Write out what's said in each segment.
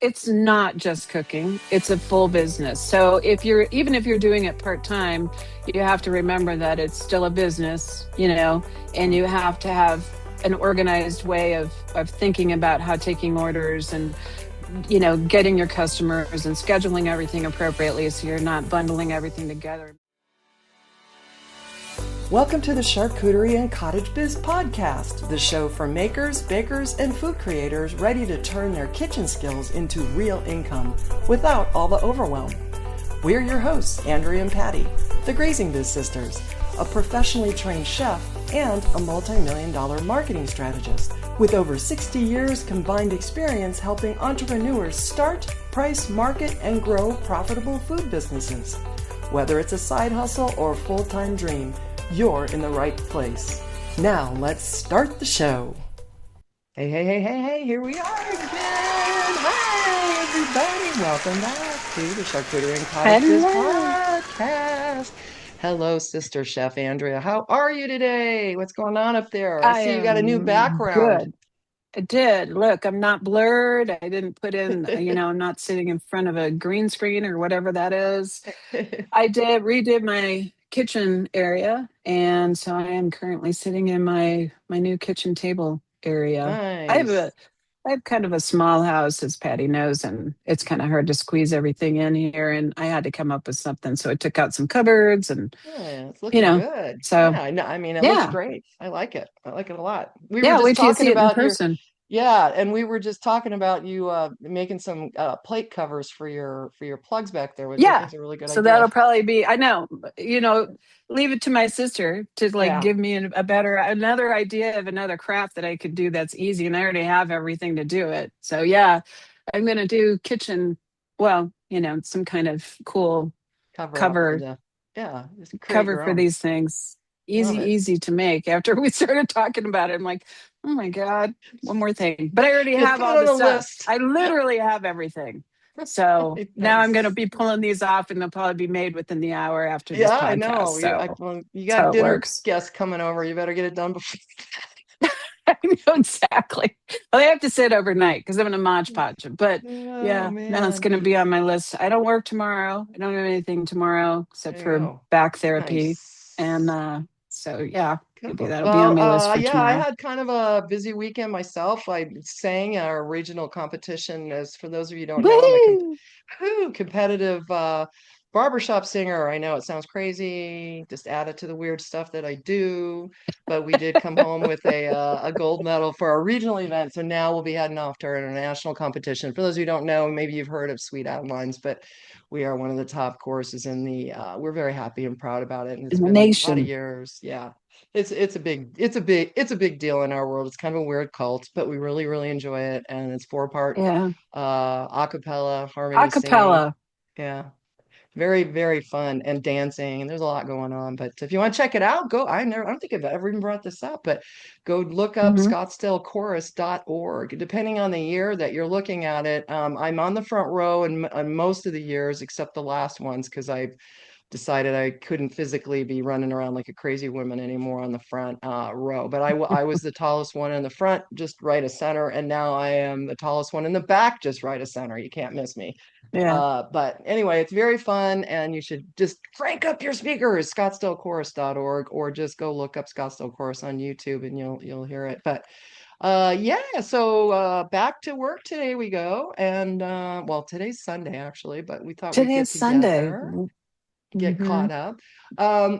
It's not just cooking, it's a full business. So even if you're doing it part-time, you have to remember that it's still a business, and you have to have an organized way of thinking about how taking orders and getting your customers and scheduling everything appropriately so you're not bundling everything together. Welcome to the Charcuterie and Cottage Biz podcast, the show for makers, bakers, and food creators ready to turn their kitchen skills into real income without all the overwhelm. We're your hosts, Andrea and Patty, the Grazing Biz Sisters, a professionally trained chef and a multi-million-dollar marketing strategist with over 60 years combined experience helping entrepreneurs start, price, market, and grow profitable food businesses. Whether it's a side hustle or full-time dream, you're in the right place. Now, let's start the show. Hey, here we are again. Hi, everybody. Welcome back to the Charcuterie and Cottage Biz Hello. podcast. Hello, Sister Chef Andrea. How are you today? What's going on up there? I I see you got a new am background. good. I did. Look, I'm not blurred. I didn't put in, I'm not sitting in front of a green screen or whatever that is. I did redid my kitchen area, and so I am currently sitting in my new kitchen table area. I have Nice. a I have kind of a small house, as Patty knows, and it's kind of hard to squeeze everything in here. And I had to come up with something, so I took out some cupboards, and Yeah, it's you looking know, good. so Yeah, I mean, it looks yeah, great. I like it. I like it a lot. We were yeah. just Wait till you talking see it in about your, person. yeah, and we were just talking about you making some plate covers for your plugs back there, which I think Yeah. is a really good So idea. that'll probably be, I know, leave it to my sister to like Yeah. give me another idea of another craft that I could do that's easy. And I already have everything to do it. So yeah, I'm going to do kitchen, well, some kind of cool Cover up for cover, the, yeah, just create cover your for own. these things. Love it. Easy to make. After we started talking about it, I'm like, oh my God, one more thing. But I already Just have put it all on the the stuff. list. I literally have everything. So now I'm going to Nice. be pulling these off, and they'll probably be made within the hour after this Yeah, I podcast. know. So Well, you that's how got it dinner works. guests coming over. You better get it done before. I know exactly. Well, they have to sit overnight because I'm in a Mod Podge. But Oh yeah, now it's man. going to be on my list. I don't work tomorrow. I don't have anything tomorrow except There you for go. back therapy. And Nice. so, yeah, maybe Cool. that'll be on Well, my list for yeah, I tomorrow. had kind of a busy weekend myself. I sang our regional competition. As for those of you who don't know, I'm a Woo! competitive barbershop singer. I know it sounds crazy, just add it to the weird stuff that I do. But we did come home with a gold medal for our regional event. So now we'll be heading off to our international competition. For those of you who don't know, maybe you've heard of Sweet Outlines, but we are one of the top courses in the. We're very happy and proud about it, and it's In the been a lot of nation. years. Yeah, it's a big deal in our world. It's kind of a weird cult, but we really enjoy it, and it's four-part Yeah. a cappella, harmony singing. Acapella. Yeah, very fun and dancing, and there's a lot going on. But if you want to check it out, go. I don't think I've ever even brought this up, but go look up Hmm. scottsdalechorus.org. Depending on the year that you're looking at it, I'm on the front row and most of the years except the last ones because I've decided I couldn't physically be running around like a crazy woman anymore on the front row. But I was the tallest one in the front, just right of center, and now I am the tallest one in the back, just right of center. You can't miss me. Yeah. But anyway, it's very fun, and you should just crank up your speakers, scottsdalechorus.org, or just go look up Scottsdale Chorus on YouTube, and you'll hear it. But yeah, so back to work today we go, and well, today's Sunday actually, but we thought we'd get Today's Sunday. together, get Hmm. caught up.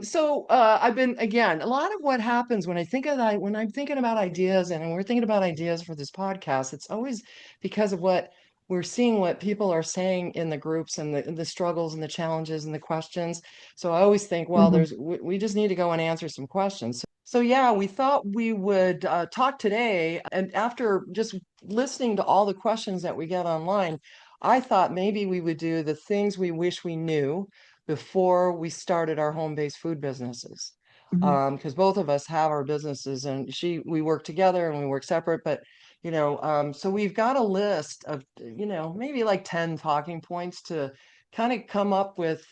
So I've been again, a lot of what happens when I think of that, when I'm thinking about ideas and we're thinking about ideas for this podcast, it's always because of what we're seeing, what people are saying in the groups and the struggles and the challenges and the questions. So I always think, well, Hmm. we just need to go and answer some questions. So yeah, we thought we would talk today, and after just listening to all the questions that we get online, I thought maybe we would do the things we wish we knew before we started our home-based food businesses. Hmm. Because both of us have our businesses, and we work together and we work separate, but so we've got a list of, maybe like 10 talking points to kind of come up with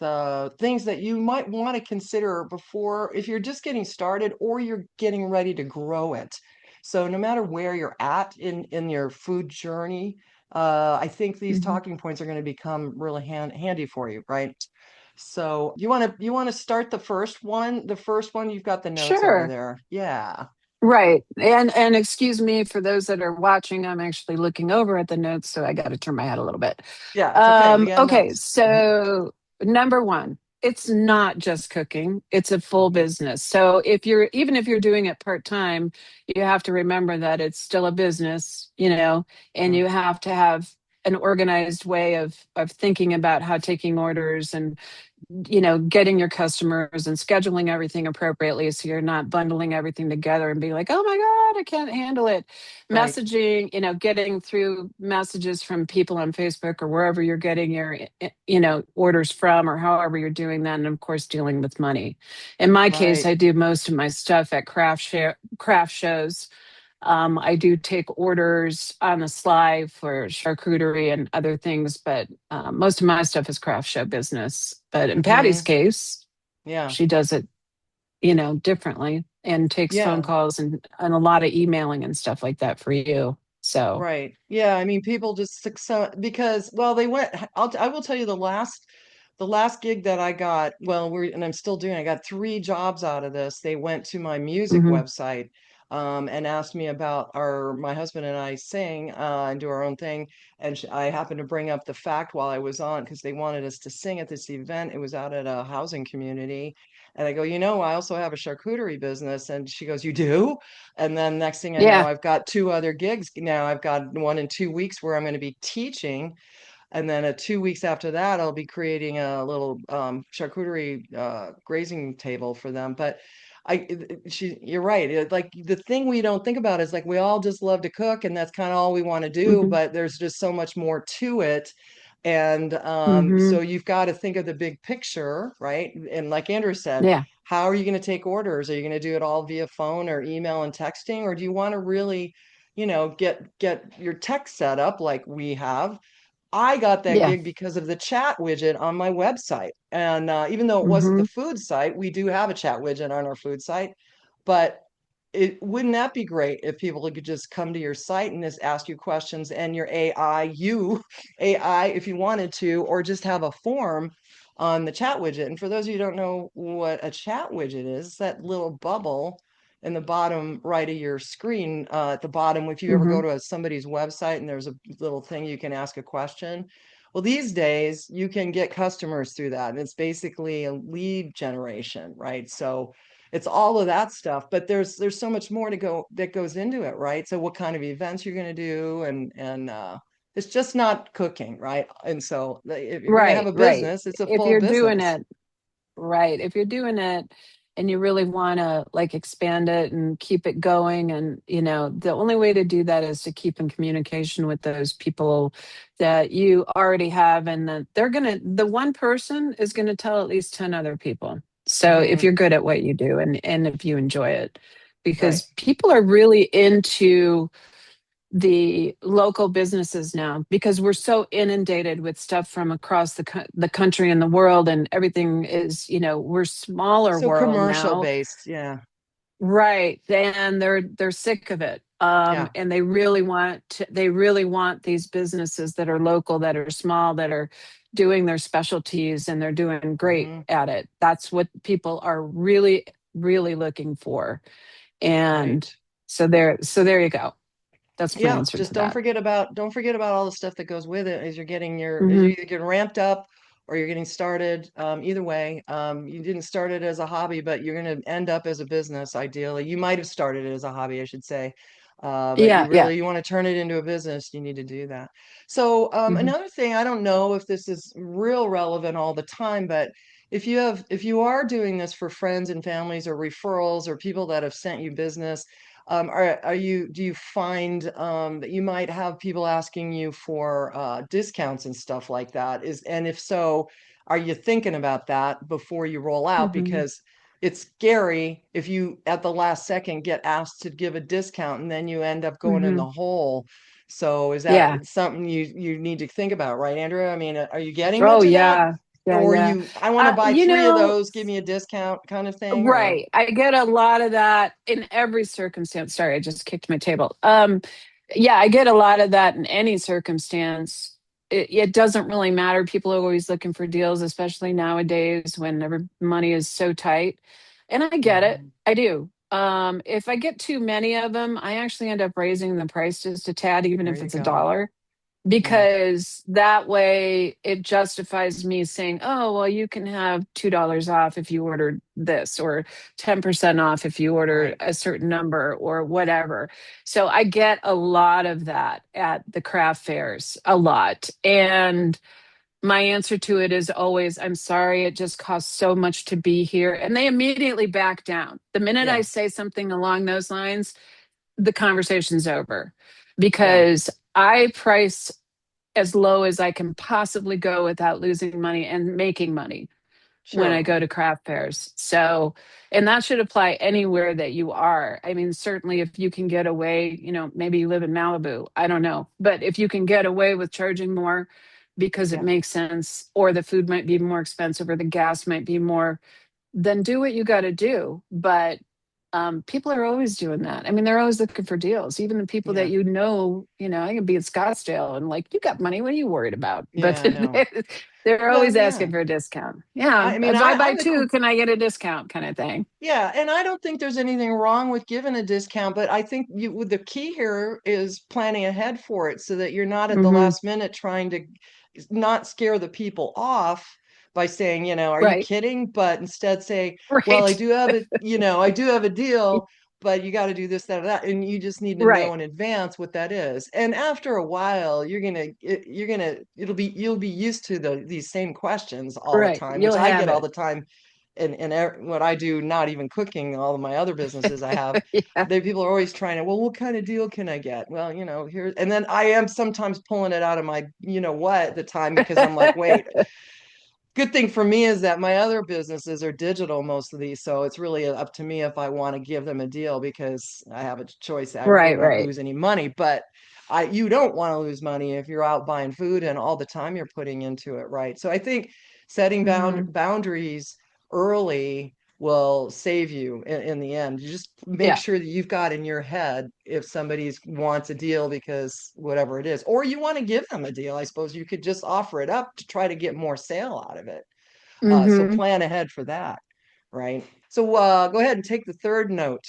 things that you might want to consider before, if you're just getting started or you're getting ready to grow it. So no matter where you're at in your food journey, I think these Mhm. talking points are going to become really handy for you, right? So you want to start the first one? The first one, you've got the notes over Sure. there. Yeah. Right. And excuse me for those that are watching, I'm actually looking over at the notes, so I got to turn my head a little bit. Yeah, it's okay. We got Okay, notes. so number one, it's not just cooking, it's a full business. So if you're even if you're doing it part-time, you have to remember that it's still a business, and Mhm. you have to have an organized way of thinking about how taking orders and getting your customers and scheduling everything appropriately so you're not bundling everything together and being like, oh my God, I can't handle it. Right, Messaging, getting through messages from people on Facebook or wherever you're getting your, orders from or however you're doing that. And of course, dealing with money. In my case, right. I do most of my stuff at craft shows. I do take orders on the sly for charcuterie and other things, but most of my stuff is craft show business. But in Patty's Hmm. case, Yeah, she does it, differently and takes phone yeah. calls and a lot of emailing and stuff like that for you. So, Right. Yeah. I mean, people just so because well, they went. I will tell you the last gig that I got. Well, and I'm still doing. I got three jobs out of this. They went to my music hmm website, and asked me about my husband and I sing and do our own thing. And I happened to bring up the fact while I was on because they wanted us to sing at this event. It was out at a housing community. And I go, I also have a charcuterie business. And she goes, you do? And then next thing I know, yeah, I've got two other gigs. Now I've got one in 2 weeks where I'm going to be teaching. And then 2 weeks after that, I'll be creating a little charcuterie grazing table for them. But you're right. Like the thing we don't think about is like we all just love to cook, and that's kind of all we want to do. hmm But there's just so much more to it, and hmm so you've got to think of the big picture, right? And like Andrew said, yeah, how are you going to take orders? Are you going to do it all via phone or email and texting, or do you want to really, get your tech set up like we have? I got that yeah, gig because of the chat widget on my website. And even though it wasn't the hmm food site, we do have a chat widget on our food site. But it wouldn't that be great if people could just come to your site and just ask you questions and your AI, if you wanted to, or just have a form on the chat widget. And for those of you who don't know what a chat widget is, that little bubble in the bottom right of your screen, at the bottom, if you ever hmm go to somebody's website and there's a little thing you can ask a question. Well, these days you can get customers through that. And it's basically a lead generation, right? So it's all of that stuff, but there's so much more to go that goes into it, right? So what kind of events you're going to do, and it's just not cooking, right? And so if you're going to have right, a right. business, it's a If full you're doing business. it, right. If you're doing it and you really want to like expand it and keep it going, and the only way to do that is to keep in communication with those people that you already have, and that the one person is going to tell at least 10 other people. So if Hmm. you're good at what you do and if you enjoy it, Right. because people are really into the local businesses now because we're so inundated with stuff from across the country and the world, and everything is, we're smaller So world commercial now, based, yeah. right? And they're sick of it. Yeah. And they really want these businesses that are local, that are small, that are doing their specialties, and they're doing great Hmm. at it. That's what people are really, really looking for. Right. And so there you go. That's my Yeah, answer just to that. don't forget about all the stuff that goes with it as you're getting as hmm you either get ramped up or you're getting started. Either way, you didn't start it as a hobby, but you're going to end up as a business. Ideally, you might have started it as a hobby, I should say, but Yeah, yeah. you want to turn it into a business. You need to do that. So hmm another thing, I don't know if this is real relevant all the time, but if you are doing this for friends and families or referrals or people that have sent you business, do you find that you might have people asking you for discounts and stuff like that? And if so, are you thinking about that before you roll out? hmm Because it's scary if you at the last second get asked to give a discount and then you end up going in hmm the hole. So is that Yeah. something you need to think about, right, Andrew? I mean, are you getting Oh, much of that? yeah. Yeah, Or yeah. I want to buy You three of know, those, give me a discount kind of thing, or right. I get a lot of that in every circumstance. Sorry, I just kicked my table. Yeah, I get a lot of that in any circumstance. It doesn't really matter. People are always looking for deals, especially nowadays when money is so tight. And I get it. Hmm. I do. If I get too many of them, I actually end up raising the price just a tad, even There if you it's a go. dollar, Yeah, because that way it justifies me saying, oh, well, you can have $2 off if you order this, or 10% off if you order right. a certain number, or whatever. So I get a lot of that at the craft fairs, a lot. And my answer to it is always, I'm sorry, it just costs so much to be here. And they immediately back down. The minute I Yeah, say something along those lines, the conversation's over, yeah, because I price as low as I can possibly go without losing money and making money when I sure. go to craft fairs. So, and that should apply anywhere that you are. I mean, certainly if you can get away, maybe you live in Malibu, I don't know, but if you can get away with charging more because it Yeah, makes sense, or the food might be more expensive, or the gas might be more, then do what you got to do. But people are always doing that. I mean, they're always looking for deals. Even the people that yeah, I can be in Scottsdale and like, you got money. What are you worried about? But yeah, I know. they're Well, always yeah. asking for a discount. Yeah. I mean, If I buy I'm the two, can I get a discount kind of thing? Yeah, and I don't think there's anything wrong with giving a discount, but I think the key here is planning ahead for it so that you're not at the Hmm. last minute trying to not scare the people off by saying, are you Right. kidding? But instead say, well, I Right. do have I do have a deal, but you got to do this, that, or that, and you just need to know Right. in advance what that is. And after a while, you'll be used to these same questions all the Right. time, which You'll I have get all it. the time what I do, not even cooking, all of my other businesses I have, Yeah. they people are always trying to, well, what kind of deal can I get? Well, here, and then I am sometimes pulling it out of my, what at the time because I'm like, wait, good thing for me is that my other businesses are digital, most of these, so it's really up to me if I want to give them a deal because I have a choice. I really Right. won't Right. lose any money, but you don't want to lose money if you're out buying food and all the time you're putting into it, right? So I think setting Hmm. boundaries early will save you in the end. You just make Yeah. sure that you've got in your head if somebody wants a deal because whatever it is, or you want to give them a deal. I suppose you could just offer it up to try to get more sale out of it. So Hmm. plan ahead for that, right? So go ahead and take the third note.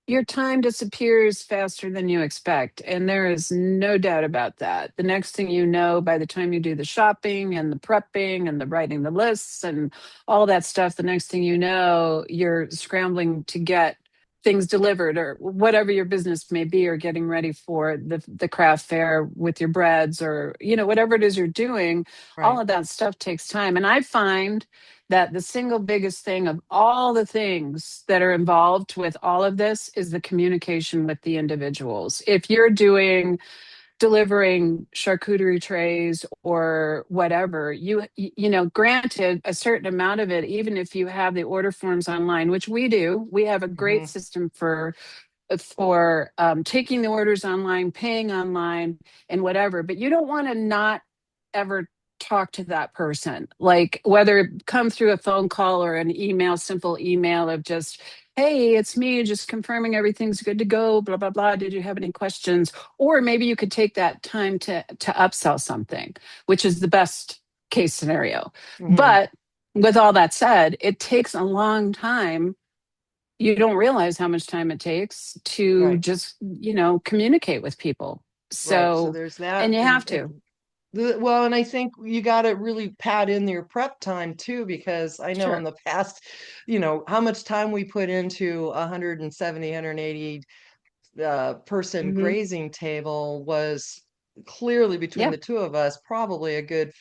Your time disappears faster than you expect. And there is no doubt about that. The next thing you know, by the time you do the shopping and the prepping and the writing the lists and all that stuff, the next thing you know, you're scrambling to get things delivered, or whatever your business may be, or getting ready for the craft fair with your breads, or whatever it is you're doing. All Right. of that stuff takes time. And I find that the single biggest thing of all the things that are involved with all of this is the communication with the individuals. If you're delivering charcuterie trays or whatever, granted, a certain amount of it, even if you have the order forms online, which we do, we have a great Hmm. system for taking the orders online, paying online, and whatever. But you don't want to not ever talk to that person, like whether it come through a phone call or an email, simple email of just, hey, it's me, just confirming everything's good to go, blah, blah, blah. Did you have any questions? Or maybe you could take that time to upsell something, which is the best case scenario. Hmm. But with all that said, it takes a long time. You don't realize how much time it takes to Right. just, communicate with people. Right. So So, there's and that. you have And to. well, and I think you got to really pad in your prep time too, because I know in Sure. the past, how much time we put into 170, 180 person Hmm. grazing table was clearly between Yeah. the two of us probably a good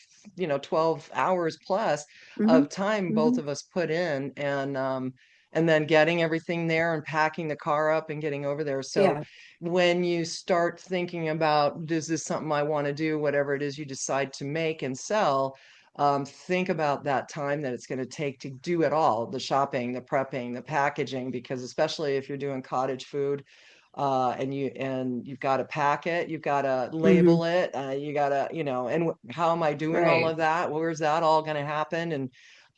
12 hours plus Hmm. of time both Hmm. of us put in, and then getting everything there and packing the car up and getting over there. So Yeah. when you start thinking about, is this something I want to do, whatever it is you decide to make and sell, think about that time that it's going to take to do it all, the shopping, the prepping, the packaging, because especially if you're doing cottage food, and you've got to pack it, you've got to Hmm. label it, you got to, and how am I doing all Right. of that? Where's that all going to happen?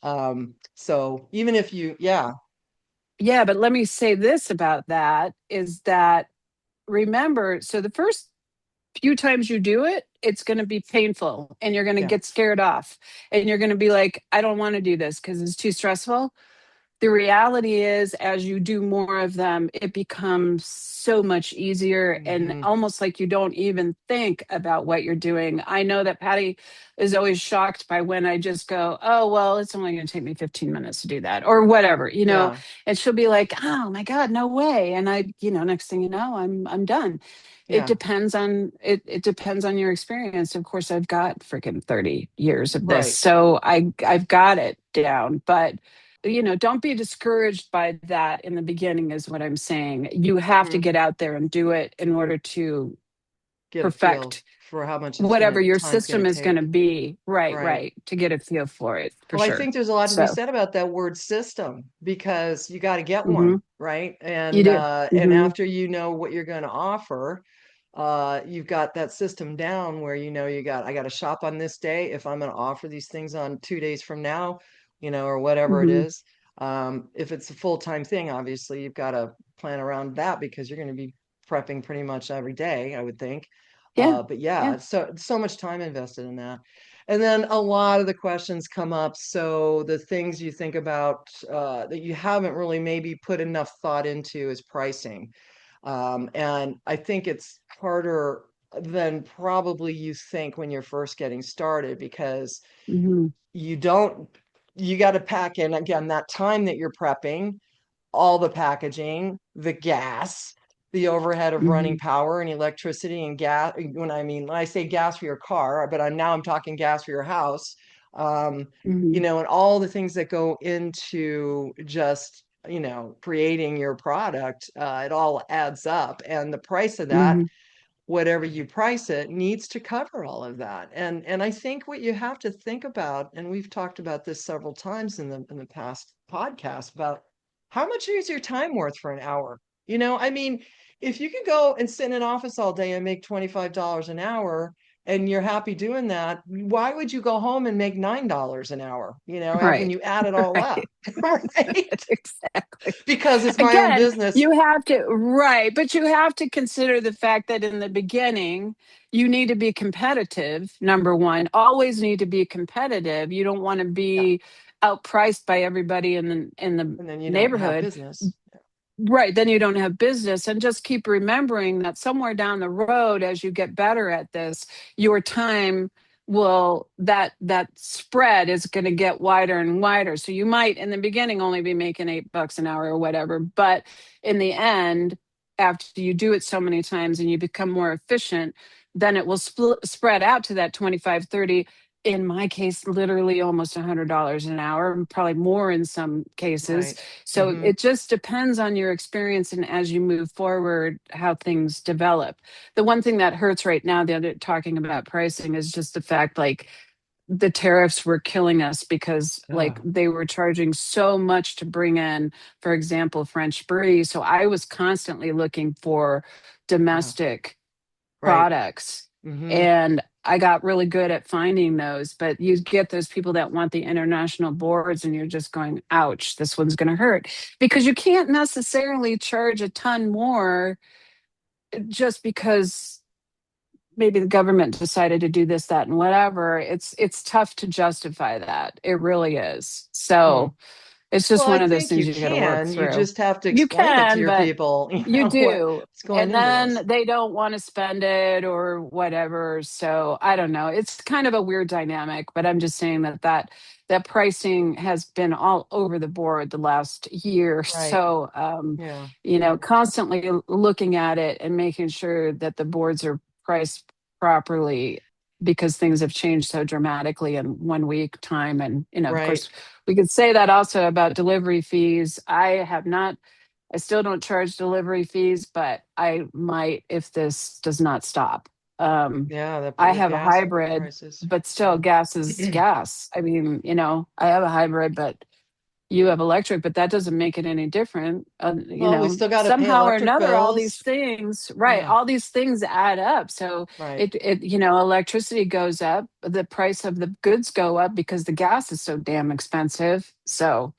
And so even if you, yeah. Yeah. But let me say this about that is that remember, so the first few times you do it, it's going to be painful and you're going to Yeah. get scared off and you're going to be like, I don't want to do this because it's too stressful. The reality is, as you do more of them, it becomes so much easier and Hmm. almost like you don't even think about what you're doing. I know that Patty is always shocked by when I just go, oh, well, it's only going to take me 15 minutes to do that or whatever, Yeah. and she'll be like, oh my God, no way. And next thing you know, I'm done. Yeah. It depends on your experience. Of course, I've got freaking 30 years of this. Right. So I've got it down, but don't be discouraged by that in the beginning, is what I'm saying. You have to Hmm. get out there and do it in order to Get a feel perfect for how much whatever your time's gonna system is going to take. be. Right, Right. right. To get a feel for it, for Well, I sure. think there's a lot to be So, said about that word system because you got to get one, hmm right? you do. And Hmm after you know what you're going to offer, you've got that system down where I got to shop on this day if I'm going to offer these things on 2 days from now, or whatever it hmm is. If it's a full-time thing, obviously you've got to plan around that because you're going to be prepping pretty much every day, I would think. Yeah. But yeah, Yeah. so much time invested in that. And then a lot of the questions come up. So the things you think about that you haven't really maybe put enough thought into is pricing. And I think it's harder than probably you think when you're first getting started because hmm you don't, you got to pack in again that time that you're prepping, all the packaging, the gas, the overhead of running hmm power and electricity and gas. When I say gas for your car, but I'm talking gas for your house. Um, hmm and all the things that go into just, creating your product, it all adds up. And the price of that, hmm whatever you price it, needs to cover all of that. And I think what you have to think about, and we've talked about this several times in the past podcast, about how much is your time worth for an hour? If you can go and sit in an office all day and make $25 an hour and you're happy doing that, why would you go home and make $9 an hour, when Right. you add it all up, Right. right? Exactly. Because it's my own Again, business. you have to, right, but you have to consider the fact that in the beginning, you need to be competitive. Number one, always need to be competitive. You don't want to Yeah. be outpriced by everybody in the And then you don't have neighborhood. business. Right, then you don't have business. And just keep remembering that somewhere down the road, as you get better at this, your time will that spread is going to get wider and wider. So you might in the beginning only be making $8 an hour or whatever, but in the end, after you do it so many times and you become more efficient, then it will spread out to that 25, 30. In my case, literally almost $100 an hour, probably more in some cases. Right. So Hmm. it just depends on your experience and as you move forward, how things develop. The one thing that hurts right now, the other talking about pricing, is just the fact like the tariffs were killing us because like Oh, they were charging so much to bring in, for example, French brie. So I was constantly looking for yeah. domestic Right. products. Hmm. And I got really good at finding those, but you get those people that want the international boards and you're just going, ouch, this one's going to hurt because you can't necessarily charge a ton more just because maybe the government decided to do this, that, and whatever. It's tough to justify that. It really is. Hmm. So it's just Well, I one of those think things you you got to work can. You through. just have to You explain it to can, your but people, you do. what's going And into this. then they don't want to spend it or whatever. So I don't know. It's kind of a weird dynamic, but I'm just saying that pricing has been all over the board the last year. Right. So Yeah. constantly looking at it and making sure that the boards are priced properly because things have changed so dramatically in 1 week time. And of Right. course, we could say that also about delivery fees. I still don't charge delivery fees, but I might if this does not stop. Um, Yeah. I The have a gas hybrid, prices. but still gas is Yeah. gas. I mean, I have a hybrid, but you have electric, but that doesn't make it any different. Well, we still got to pay Somehow or electric another, all these bills. things, right? Yeah. All these things add up. So Right. electricity goes up, the price of the goods go up because the gas is so damn expensive. So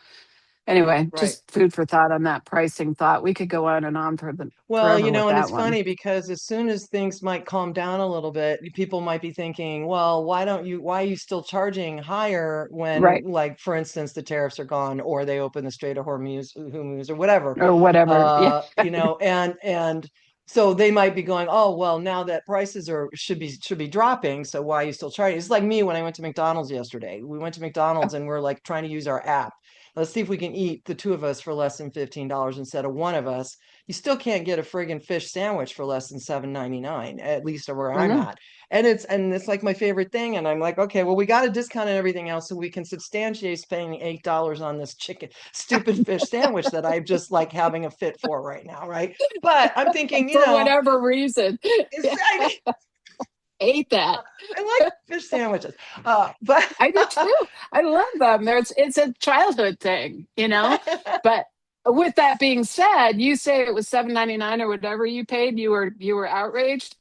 Anyway, Right. just food for thought on that pricing thought. We could go on and on Well, forever with and that it's one. funny because as soon as things might calm down a little bit, people might be thinking, well, why are you still charging higher when, Right. like, for instance, the tariffs are gone or they open the Strait of Hormuz or whatever. Or whatever. Yeah. And so they might be going, oh, well, now that prices should be dropping, so why are you still charging? It's like me when I went to McDonald's yesterday. We went to McDonald's and we're like trying to use our app. Let's see if we can eat the two of us for less than $15 instead of one of us. You still can't get a friggin' fish sandwich for less than $7.99, at least where I I'm know. at. And it's like my favorite thing. And I'm like, okay, well, we got a discount and everything else, so we can substantiate paying $8 on this stupid fish sandwich that I'm just like having a fit for right now, right? But I'm thinking, For whatever reason. it's, Yeah. I mean, Ate that. I like fish sandwiches. But I do too. I love them. It's a childhood thing, But with that being said, you say it was $7.99 or whatever you paid, you were outraged.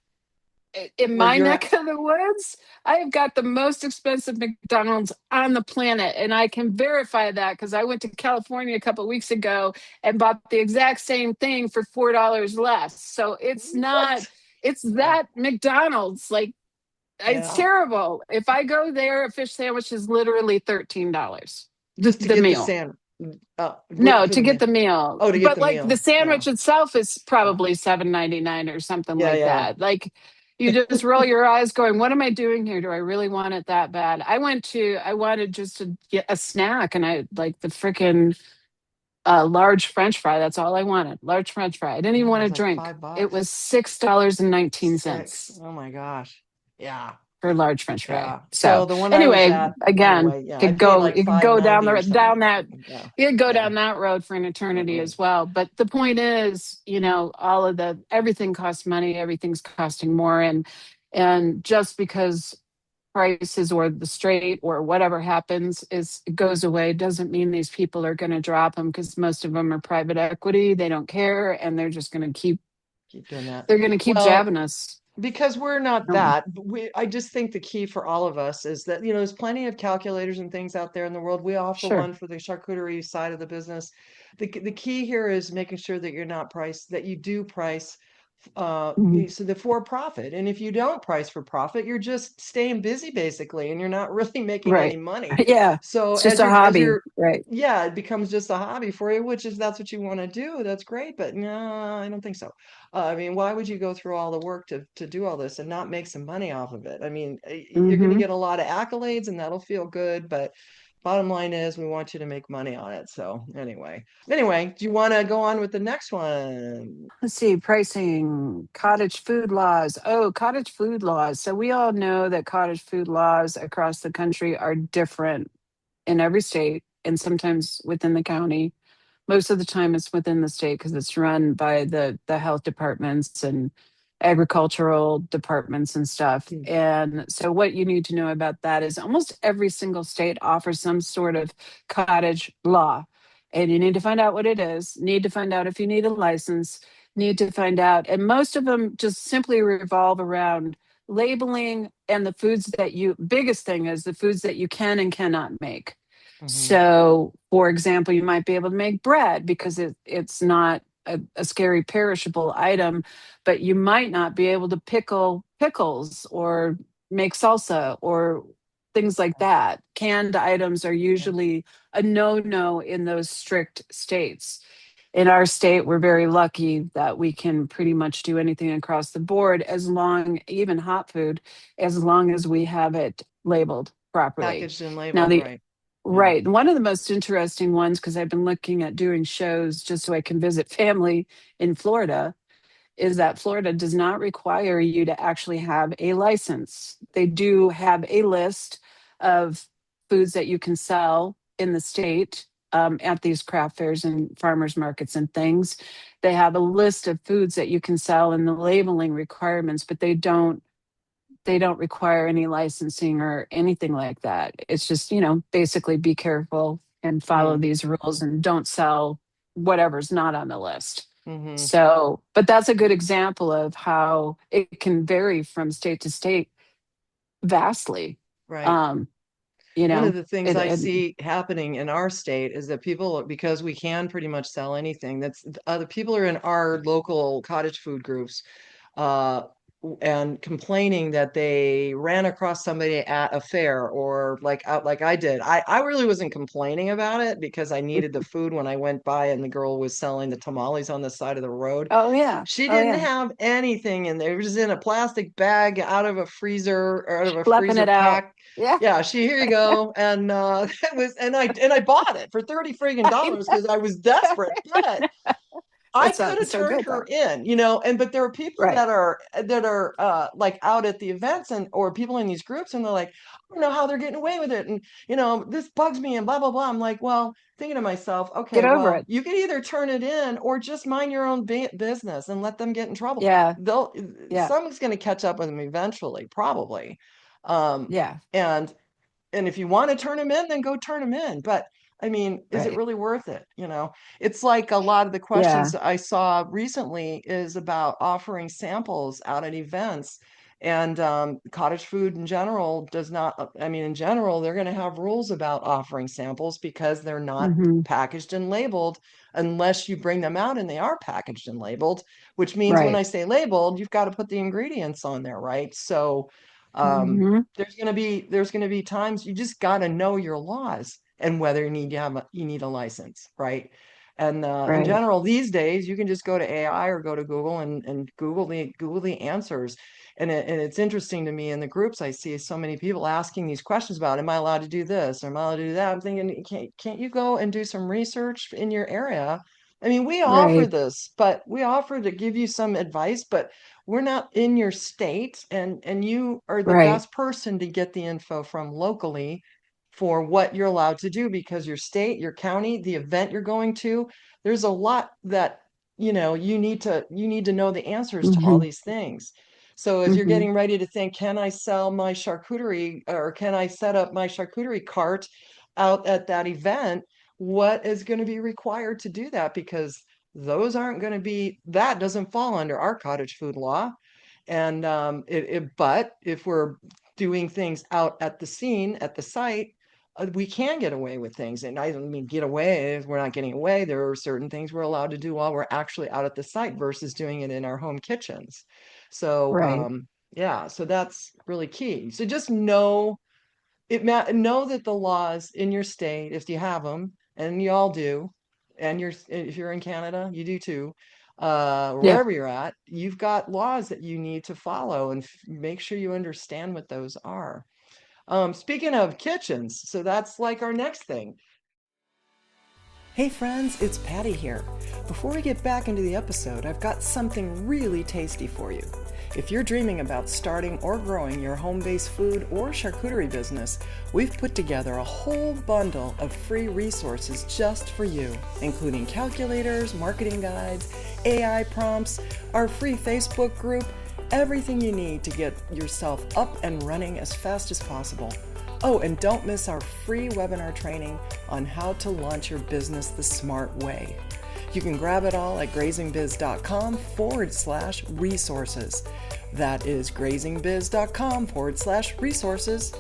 In where my you're at, neck of the woods, I have got the most expensive McDonald's on the planet, and I can verify that because I went to California a couple of weeks ago and bought the exact same thing for $4 less. So it's not, what? it's Yeah, that McDonald's. Like, it's yeah. terrible. If I go there, a fish sandwich is literally $13. Just to The get the meal. sandwich. No, For to the get meal. the meal. Oh, to get But the like the meal. Yeah. sandwich itself is Yeah. probably $7.99 or something Yeah. like Yeah. that. Like, you just roll your eyes going, what am I doing here? Do I really want it that bad? I wanted just to get a snack, and I like the freaking large French fry. That's all I wanted. Large French fry. I didn't even Yeah, it want was to like drink. It $5. was $6.19 Six. Oh my gosh. Yeah. for large French fry. Yeah. So So the one I was anyway, at, again, anyway, yeah, I paid like you could go 5.90 or down something. that Yeah. you could go Yeah. down that road for an eternity Mm-mm. as well. But the point is, all of the everything costs money, everything's costing more, and just because prices or the straight or whatever happens is it goes away doesn't mean these people are going to drop them, because most of them are private equity. They don't care, and they're just going to Keep doing that. keep Well, jabbing us. because we're not Um, that, but I just think the key for all of us is that, there's plenty of calculators and things out there in the world. We offer sure. one for the charcuterie side of the business. The key here is making sure that you're not priced, that you do price Mhm. so the for profit. And if you don't price for profit, you're just staying busy basically, and you're not really making any Right. money. Yeah. So It's just a as hobby. you're Right. yeah, it becomes just a hobby for you, which is that's what you want to do. That's great, but no, I don't think so. I mean, why would you go through all the work to do all this and not make some money off of it? I mean, you're going to Hmm. get a lot of accolades and that'll feel good, but bottom line is we want you to make money on it. So anyway, do you want to go on with the next one? Let's see, pricing, cottage food laws. Oh, cottage food laws. So we all know that cottage food laws across the country are different in every state and sometimes within the county. Most of the time it's within the state because it's run by the health departments and agricultural departments and stuff. Hmm. And so what you need to know about that is almost every single state offers some sort of cottage law. And you need to find out what it is, need to find out if you need a license, need to find out. And most of them just simply revolve around labeling and the foods that biggest thing is the foods that you can and cannot make. Hmm. So, for example, you might be able to make bread because it's not a scary perishable item, but you might not be able to pickle pickles or make salsa or things like that. Canned items are Yeah. usually a no in those strict states. In our state, we're very lucky that we can pretty much do anything across the board, even hot food, as long as we have it labeled properly. Packaged and Now, labeled, the right? Yeah. Right. One of the most interesting ones, because I've been looking at doing shows just so I can visit family in Florida, is that Florida does not require you to actually have a license. They do have a list of foods that you can sell in the state at these craft fairs and farmers markets and things. They have a list of foods that you can sell and the labeling requirements, but they don't require any licensing or anything like that. It's just, basically be careful and follow Mm. these rules and don't sell whatever's not on the list. Hmm. So, but that's a good example of how it can vary from state to state vastly. Right. Um, you One of know, the things I see happening in our state is that people, because we can pretty much sell anything, that's the people are in our local cottage food groups, uh, and complaining that they ran across somebody at a fair or like out like I did. I really wasn't complaining about it because I needed the food when I went by and the girl was selling the tamales on the side of the road. oh yeah, She oh didn't yeah, have anything in there. It was in a plastic bag out of a freezer or out of a schlepping freezer it out. pack. Yeah, Yeah, here you go. And it was and I bought it for 30 friggin' I dollars because I was desperate. But I that could have sounds so turned good her though. in, and but there are people Right. that are like out at the events and or people in these groups and they're like, I don't know how they're getting away with it. And this bugs me and blah blah blah. I'm like, well, thinking to myself, Get okay, over well, it. you could either turn it in or just mind your own business and let them get in trouble. Yeah, They'll yeah, Someone's going to catch up with them eventually, probably. Um, yeah. and and if you want to turn them in, then go turn them in. But I mean, is it Right. really worth it? It's like a lot of the questions Yeah. that I saw recently is about offering samples out at events. And cottage food in general does not, I mean, in general, they're going to have rules about offering samples because they're not Hmm. packaged and labeled unless you bring them out and they are packaged and labeled, which means when Right. I say labeled, you've got to put the ingredients on there, right? So, um, Hmm. there's gonna be times you just gotta know your laws and whether you need a license, right? And in Right. general, these days you can just go to AI or go to Google and Google the answers. And it's interesting to me in the groups I see so many people asking these questions about, am I allowed to do this? Or am I allowed to do that? I'm thinking, can't you go and do some research in your area? I mean, we offer Right. this, but we offer to give you some advice, but we're not in your state, and you are the Right. best person to get the info from locally for what you're allowed to do because your state, your county, the event you're going to, there's a lot that you need to know the answers to all Hmm. these things. So as you're Hmm. getting ready to think, can I sell my charcuterie or can I set up my charcuterie cart out at that event? What is going to be required to do that? Because those aren't going to be, that doesn't fall under our cottage food law. And but if we're doing things out at the scene, at the site, we can get away with things. And I don't mean get away, we're not getting away. There are certain things we're allowed to do while we're actually out at the site versus doing it in our home kitchens. So, Right. yeah, so that's really key. So just know that the laws in your state, if you have them, and you all do, and if you're in Canada, you do too, Yeah. wherever you're at, you've got laws that you need to follow and make sure you understand what those are. Speaking of kitchens, so that's like our next thing. Hey friends, it's Patty here. Before we get back into the episode, I've got something really tasty for you. If you're dreaming about starting or growing your home-based food or charcuterie business, we've put together a whole bundle of free resources just for you, including calculators, marketing guides, AI prompts, our free Facebook group, everything you need to get yourself up and running as fast as possible. Oh, and don't miss our free webinar training on how to launch your business the smart way. You can grab it all at grazingbiz.com/resources. That is grazingbiz.com/resources.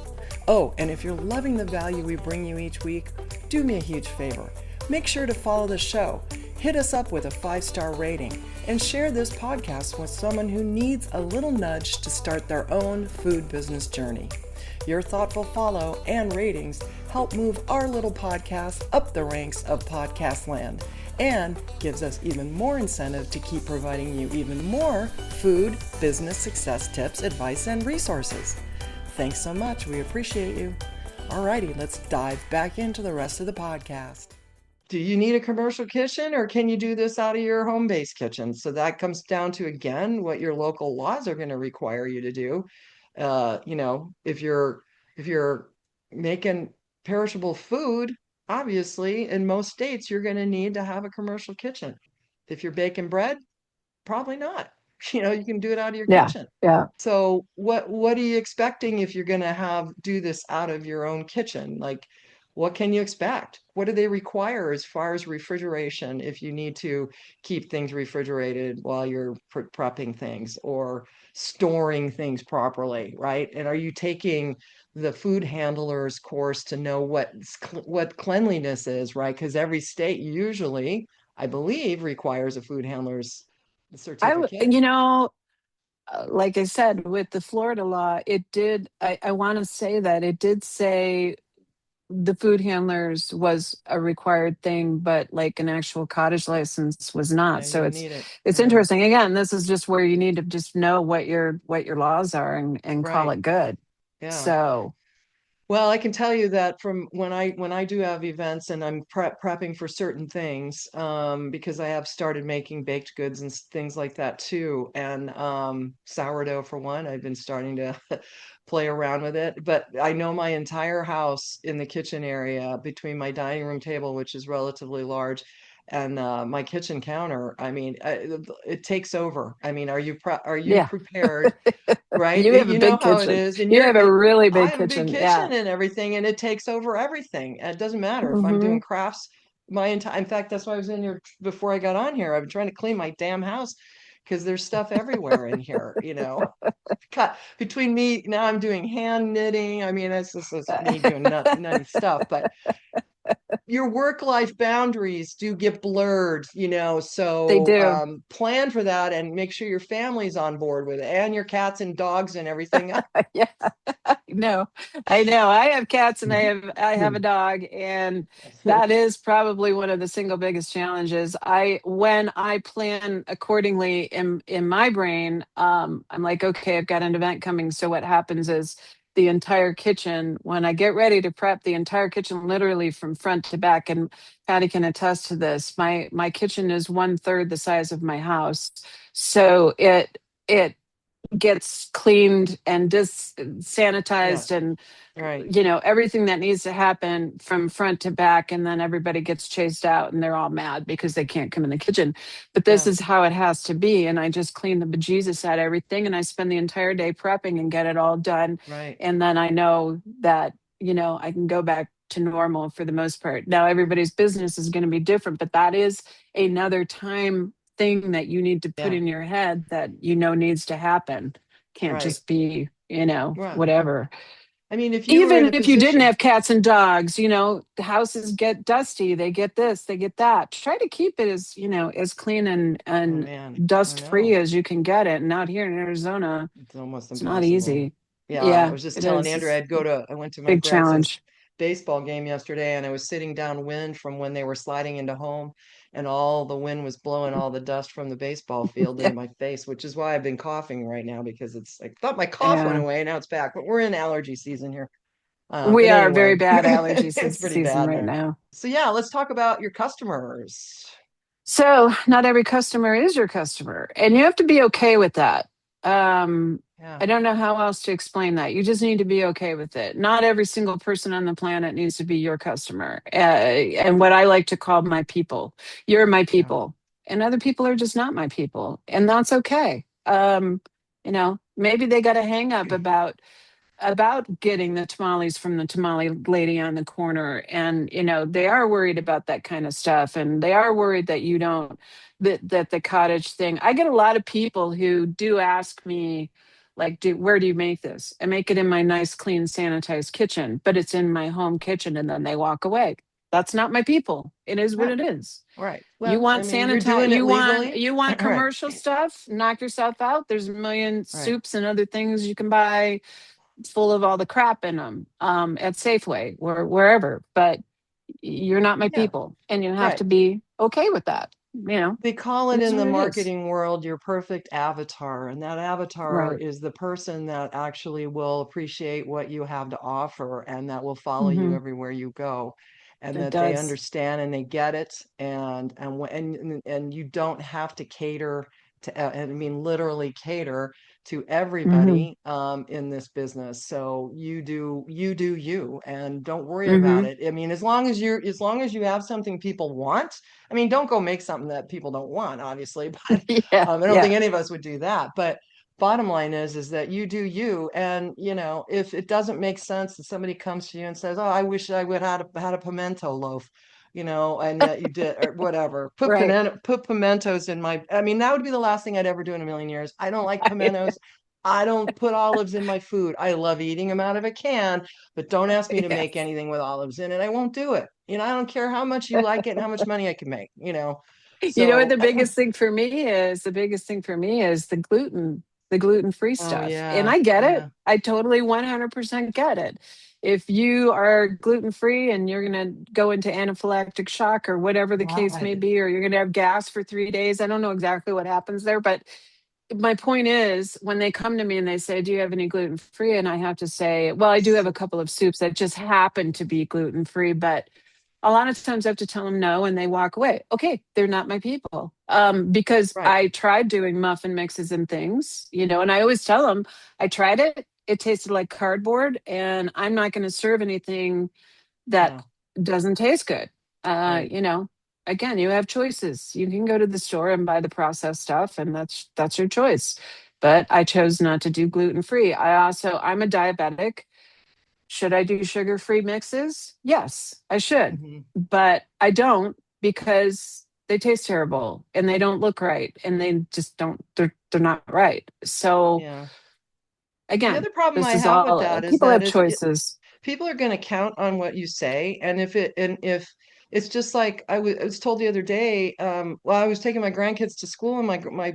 Oh, and if you're loving the value we bring you each week, do me a huge favor. Make sure to follow the show, hit us up with a 5-star rating, and share this podcast with someone who needs a little nudge to start their own food business journey. Your thoughtful follow and ratings help move our little podcast up the ranks of podcast land and gives us even more incentive to keep providing you even more food business success tips, advice, and resources. Thanks so much. We appreciate you. Alrighty, let's dive back into the rest of the podcast. Do you need a commercial kitchen or can you do this out of your home-based kitchen? So that comes down to, again, what your local laws are going to require you to do. If you're making perishable food, obviously, in most states, you're going to need to have a commercial kitchen. If you're baking bread, probably not. You can do it out of your Yeah. kitchen. Yeah. So what are you expecting if you're going to do this out of your own kitchen? Like, what can you expect? What do they require as far as refrigeration if you need to keep things refrigerated while you're prepping things or storing things properly, right? And are you taking the food handler's course to know what cleanliness is, right? Because every state usually, I believe, requires a food handler's certificate. Like I said, with the Florida law, I want to say that it did say the food handlers was a required thing, but like an actual cottage license was not. Yeah, you So don't it's need it. it's Yeah, interesting. Again, this is just where you need to just know what your laws are and call right. it good. Yeah. So Well, I can tell you that from when I do have events and I'm prepping for certain things, because I have started making baked goods and things like that too, and sourdough for one. I've been starting to play around with it, but I know my entire house in the kitchen area between my dining room table, which is relatively large, and my kitchen counter. I mean, it takes over. I mean, are you yeah, prepared? Right? you have a You know big how it kitchen. is. And You have a really I big have a big kitchen. Yeah. kitchen and everything, and it takes over everything. And it doesn't matter if I'm Hmm. doing crafts my entire, in fact, that's why I was in here before I got on here. I've been trying to clean my damn house because there's stuff everywhere in here, Cut between me now I'm doing hand knitting. I mean, that's me doing nutty stuff, but your work-life boundaries do get blurred, They so do. plan for that and make sure your family's on board with it and your cats and dogs and everything else. Yeah. No, I know. I have cats and I have a dog, and that is probably one of the single biggest challenges. When I plan accordingly in my brain, I'm like, okay, I've got an event coming. So what happens is the entire kitchen, when I get ready to prep, the entire kitchen, literally from front to back, and Patty can attest to this. My kitchen is 1/3 the size of my house, so it gets cleaned and Yeah, sanitized and right. everything that needs to happen from front to back, and then everybody gets chased out and they're all mad because they can't come in the kitchen. But this Yeah, is how it has to be, and I just clean the bejesus out of everything, and I spend the entire day prepping and get it all done, right. and then I know that I can go back to normal for the most part. Now everybody's business is going to be different, but that is another time thing that you need to put Yeah, in your head that needs to happen. Can't right. just be Right. whatever. I mean, if you were in a Even if you didn't position, have cats and dogs, the houses get dusty, they get this, they get that. Try to keep it as as clean and oh and man, I dust free know. as you can get it. And out here in Arizona, It's almost it's not impossible. easy. Yeah, I Yeah, was just it telling is. Andrew, It's a I went to my big grandson's challenge. baseball game yesterday and I was sitting downwind from when they were sliding into home and all the wind was blowing all the dust from the baseball field Yeah, into my face, which is why I've been coughing right now because I thought my cough went yeah. away, now it's back, but we're in allergy season here. We But are very anyway, bad allergy it's pretty season bad right there. now. So yeah, let's talk about your customers. So not every customer is your customer, and you have to be okay with that. Yeah, I don't know how else to explain that. You just need to be okay with it. Not every single person on the planet needs to be your customer. And what I like to call my people, you're my yeah, people, and other people are just not my people, and that's okay. Maybe they got a hang up about getting the tamales from the tamale lady on the corner, and they are worried about that kind of stuff, and they are worried that you don't that the cottage thing. I get a lot of people who do ask me, like, where do you make this? I make it in my nice clean sanitized kitchen, but it's in my home kitchen, and then they walk away. That's not my people. It is what yeah, it is. right. You Well, I want mean, you're sanitize, doing it you legally. want Right, commercial stuff, knock yourself out. There's a million right. soups and other things you can buy full of all the crap in them, at Safeway or wherever. But you're not my Yeah, people, and you have right. to be okay with that. They call It it is in the what it is. marketing world your perfect avatar, and that avatar Right. is the person that actually will appreciate what you have to offer and that will follow you Hmm. everywhere you go, and It that they does. understand and they get it, and you don't have to cater to, and I mean literally cater to Hmm. everybody in this business. So you do you, and don't worry about Hmm. it. I mean, as long as you have something people want. I mean, don't go make something that people don't want, obviously, but Yeah. I don't Yeah. think any of us would do that. But bottom line is that you do you, and if it doesn't make sense, and somebody comes to you and says, "Oh, I wish I would have had a pimento loaf," and yet you did, or whatever. Right. Put pimentos in my. I mean, that would be the last thing I'd ever do in a million years. I don't like I, pimentos. I don't put olives in my food. I love eating them out of a can, but don't ask me to make Yes. anything with olives in it. I won't do it. I don't care how much you like it and how much money I can make. You know what So, the biggest thing for me is? The biggest thing for me is the gluten-free oh stuff. And yeah, I get it. yeah, I totally 100% get it. If you are gluten-free and you're going to go into anaphylactic shock or whatever the case may right. be, or you're going to have gas for 3 days, I don't know exactly what happens there, but my point is when they come to me and they say, do you have any gluten free? And I have to say, well, I do have a couple of soups that just happen to be gluten free, but a lot of times I have to tell them no and they walk away. Okay, they're not my people. Because Right. I tried doing muffin mixes and things, and I always tell them I tried it. It tasted like cardboard, and I'm not going to serve anything that No, doesn't taste good. Uh, right. you know, Again, you have choices. You can go to the store and buy the processed stuff, and that's your choice. But I chose not to do gluten free. I'm a diabetic. Should I do sugar free mixes? Yes, I should. Hmm. But I don't because they taste terrible and they don't look right and they just don't they're not right. So Yeah. The again, other problem this I is have with all that is people that have choices. people are going to count on what you say, and if it's just like I was told the other day, well, I was taking my grandkids to school, and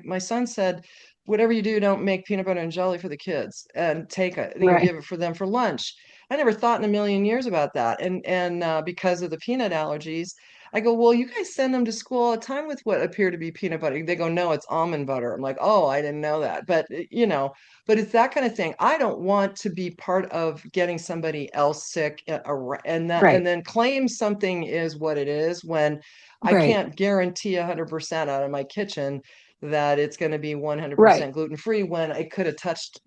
my son said, whatever you do, don't make peanut butter and jelly for the kids, and take it, Right. give it for them for lunch. I never thought in a million years about that, and because of the peanut allergies, I go, well, you guys send them to school all the time with what appear to be peanut butter. They go, no, it's almond butter. I'm like, oh, I didn't know that, but it's that kind of thing. I don't want to be part of getting somebody else sick, and Right. then claim something is what it is when I Right. can't guarantee 100% out of my kitchen that it's going to be Right. 100% gluten free when it could have touched,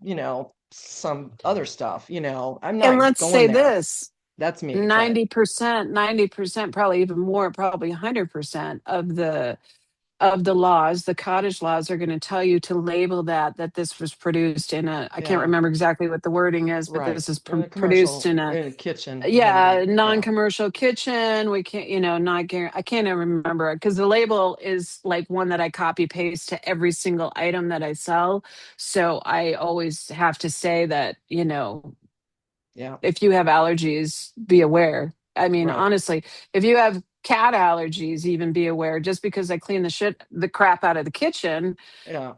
some other stuff. I'm And not let's going say there. this, That's me, but 90%, probably even more, probably 100% of the laws, the cottage laws are going to tell you to label that this was produced in I can't yeah, remember exactly what the wording is, but right. this is In a produced commercial, in a, in a kitchen, yeah, yeah, non-commercial kitchen. We can't, not I can't even remember it because the label is like one that I copy paste to every single item that I sell. So I always have to say that, yeah, if you have allergies, be aware. I mean, right, honestly, if you have cat allergies, even be aware. Just because I clean the crap out of the kitchen, yeah,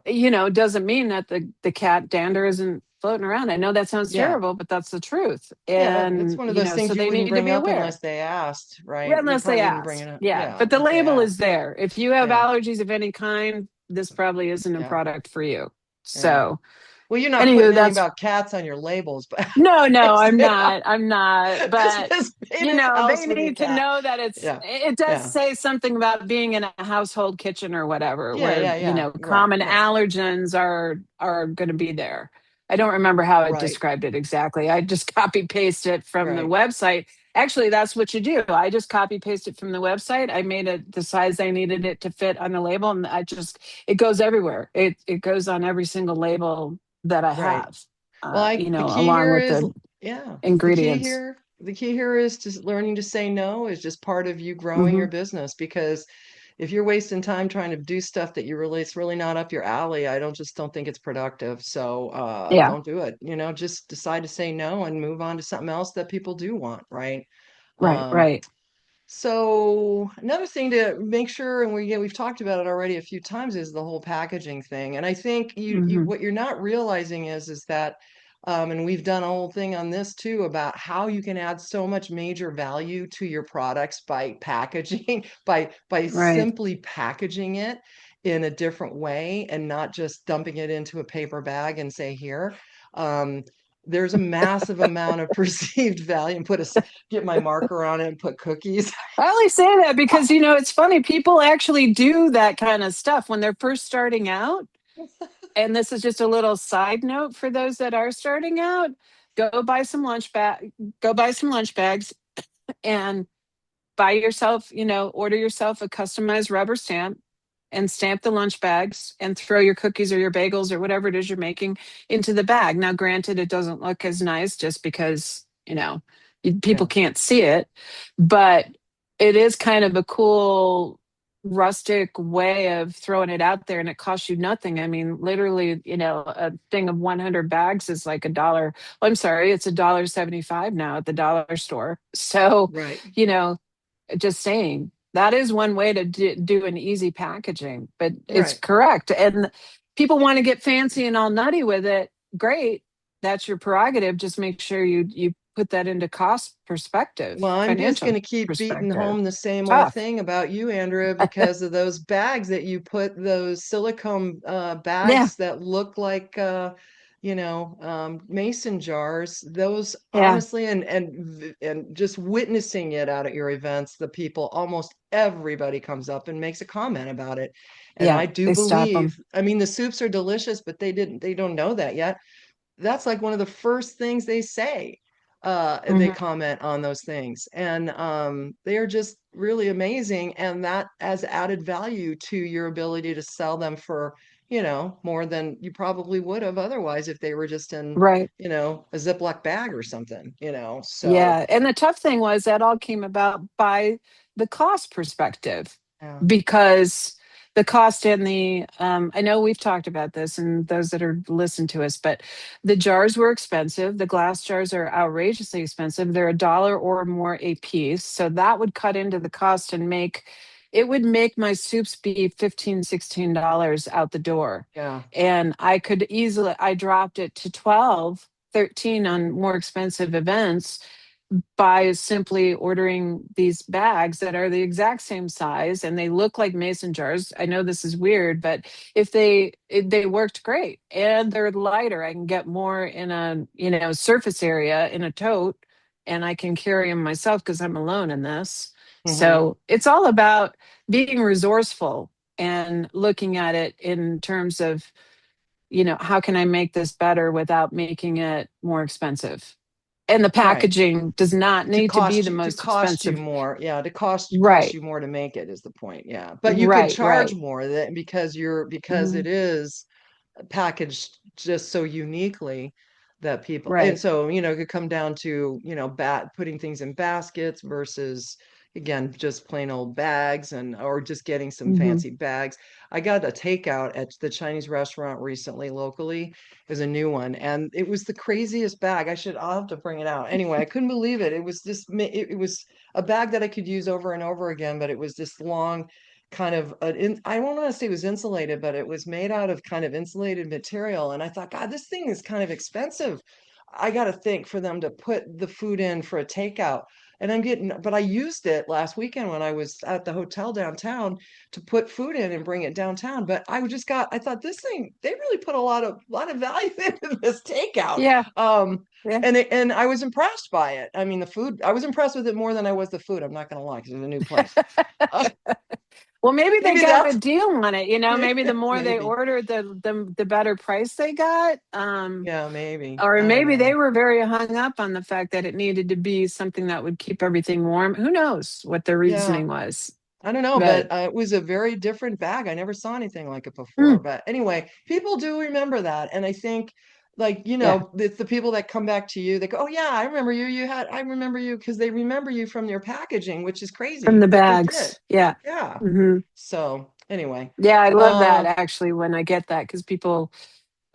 doesn't mean that the cat dander isn't floating around. I know that sounds yeah. terrible, but that's the truth. Yeah, it's And, one of those so things you they wouldn't need to bring be up aware. unless they asked, right? Yeah, You unless they probably wouldn't bring it asked. up. Yeah. Yeah, But the if they label is asked. there. If you have Yeah, allergies of any kind, this probably isn't a yeah, product for you. yeah. So, Well, you're not putting anywho, anything that's about cats on your labels, but no, no, it's, I'm not. I'm not. But this made his they house with a need to cat. know that Yeah, it does yeah, say something about being in a household kitchen or whatever, yeah, where, yeah, yeah. Right, common right, allergens are going to be there. I don't remember how it right, described it exactly. I just copy paste it from the right, website. Actually, that's what you do. I just copy paste it from the website. I made it the size I needed it to fit on the label, and it goes everywhere. It goes on every single label that I right. have. Well, the key Along here with is, the yeah, ingredients. the key here is just learning to say no is just part of you growing your Hmm. business, because if you're wasting time trying to do stuff that it's really not up your alley, I don't think it's productive. So Yeah. don't do it. Just decide to say no and move on to something else that people do want, right? Right. Um, Right. so another thing to make sure, and we've talked about it already a few times, is the whole packaging thing. And I think Hmm. what you're not realizing is that, and we've done a whole thing on this too about how you can add so much major value to your products by packaging, by Right. simply packaging it in a different way and not just dumping it into a paper bag and say here. Um, there's a massive amount of perceived value, and get my marker on it and put cookies. I only say that because, it's funny. People actually do that kind of stuff when they're first starting out. And this is just a little side note for those that are starting out. Go buy some go buy some lunch bags and buy yourself, order yourself a customized rubber stamp and stamp the lunch bags and throw your cookies or your bagels or whatever it is you're making into the bag. Now, granted, it doesn't look as nice just because, people Yeah, can't see it, but it is kind of a cool. rustic way of throwing it out there, and it costs you nothing. I mean, literally, a thing of 100 bags is like a dollar. Well, I'm sorry, it's $1.75 now at the dollar store. So, Right. you know, just saying that is one way to do an easy packaging, but it's Right. correct. And people want to get fancy and all nutty with it. Great. That's your prerogative. Just make sure you put that into cost perspective, Well, I'm just going financial to keep beating perspective. home the same old Tough. thing about you, Andrea, because of those bags that you put, those silicone Yeah. bags that look like, mason jars. Those Yeah. honestly, and just witnessing it out at your events, the people, almost everybody comes up and makes a comment about it. And Yeah. I do They stop believe, them. I mean, the soups are delicious, but they don't know that yet. That's like one of the first things they say. They Hmm. comment on those things, and they are just really amazing, and that has added value to your ability to sell them for, more than you probably would have otherwise if they were just in, Right. a Ziploc bag or something, so Yeah. And the tough thing was that all came about by the cost perspective, yeah. because the cost and I know we've talked about this and those that are listened to us, but the jars were expensive. The glass jars are outrageously expensive. They're a dollar or more a piece. So that would cut into the cost and it would make my soups be 15, $16 out the door. Yeah. And I dropped it to 12, 13 on more expensive events by simply ordering these bags that are the exact same size and they look like mason jars. I know this is weird, but they worked great and they're lighter. I can get more in a, surface area in a tote, and I can carry them myself because I'm alone in this. Hmm. So it's all about being resourceful and looking at it in terms of, how can I make this better without making it more expensive? And the Right. packaging does not need to be the To most cost you expensive. more, yeah, to cost Right, you more to make it is the point, yeah, but you could right, charge right. more that because Mhm. it is packaged just so uniquely that people, and Right. so it could come down to bat putting things in baskets versus, again, just plain old bags, and or just getting some Hmm. fancy bags. I got a takeout at the Chinese restaurant recently locally. Is a new one, and it was the craziest bag. I'll have to bring it out. Anyway, I couldn't believe it. It was it was a bag that I could use over and over again, but it was this long kind of I don't want to say it was insulated, but it was made out of kind of insulated material. And I thought, God, this thing is kind of expensive. I got to think for them to put the food in for a takeout. And but I used it last weekend when I was at the hotel downtown to put food in and bring it downtown. But I thought this thing, they really put a lot of value into this takeout. Yeah, Um, yeah. and I was impressed by it. I mean, the food, I was impressed with it more than I was the food. I'm not going to lie, because it was a new place. Uh, Well, maybe they maybe got a that's deal on it. Maybe the more they maybe. ordered, the better price they got. Yeah, maybe. Or I don't maybe they know. were very hung up on the fact that it needed to be something that would keep everything warm. Who knows what their Yeah, reasoning was? I don't know, But but it was a very different bag. I never saw anything like it before. mm, But anyway, people do remember that. And I think, like, yeah, it's the people that come back to you, they go, oh, yeah, I remember you. I remember you, because they remember you from your packaging, which is from crazy the that they did. bags. Yeah. Yeah. Hmm. So anyway, Yeah, I love that uh, actually when I get that, because people,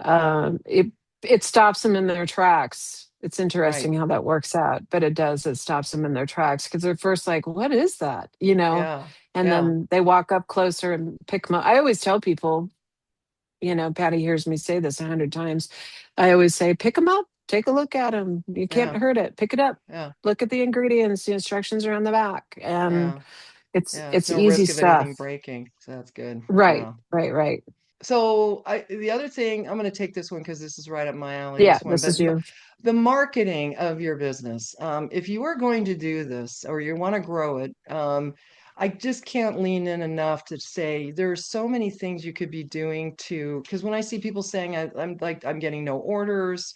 it stops them in their tracks. It's interesting right. how that works out, but it does. It stops them in their tracks because they're first like, "What is that?" Yeah. And Yeah. then they walk up closer and pick them up. I always tell people, Patty hears me say this 100 times. I always say, pick them up, take a look at them. You can't Yeah. hurt it. Pick it up. Yeah. Look at the ingredients. The instructions are on the back, and Yeah. it's Yeah. it's No easy risk of anything stuff. breaking. So that's good. Right, Yeah. right, right. So the other thing, I'm going to take this one because this is right up my alley, Yeah, this one, this but is you. the marketing of your business, if you are going to do this or you want to grow it, I just can't lean in enough to say there's so many things you could be doing because when I see people saying I'm like, I'm getting no orders,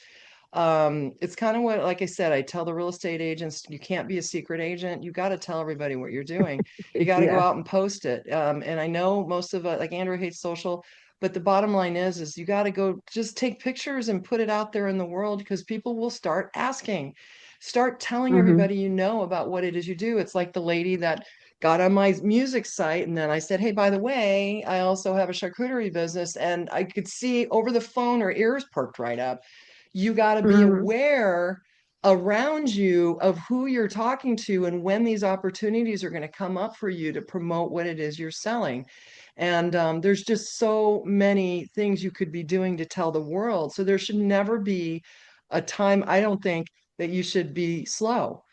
it's kind of what, like I said, I tell the real estate agents, you can't be a secret agent. You got to tell everybody what you're doing. You got to go Yeah. out and post it. And I know most of like Andrew hates social, but the bottom line is you got to go just take pictures and put it out there in the world, because people will start asking. Start telling Hmm. everybody about what it is you do. It's like the lady that got on my music site, and then I said, hey, by the way, I also have a charcuterie business. And I could see over the phone her ears perked right up. You got to be Mhm. aware around you of who you're talking to and when these opportunities are going to come up for you to promote what it is you're selling. And there's just so many things you could be doing to tell the world. So there should never be a time, I don't think, that you should be slow,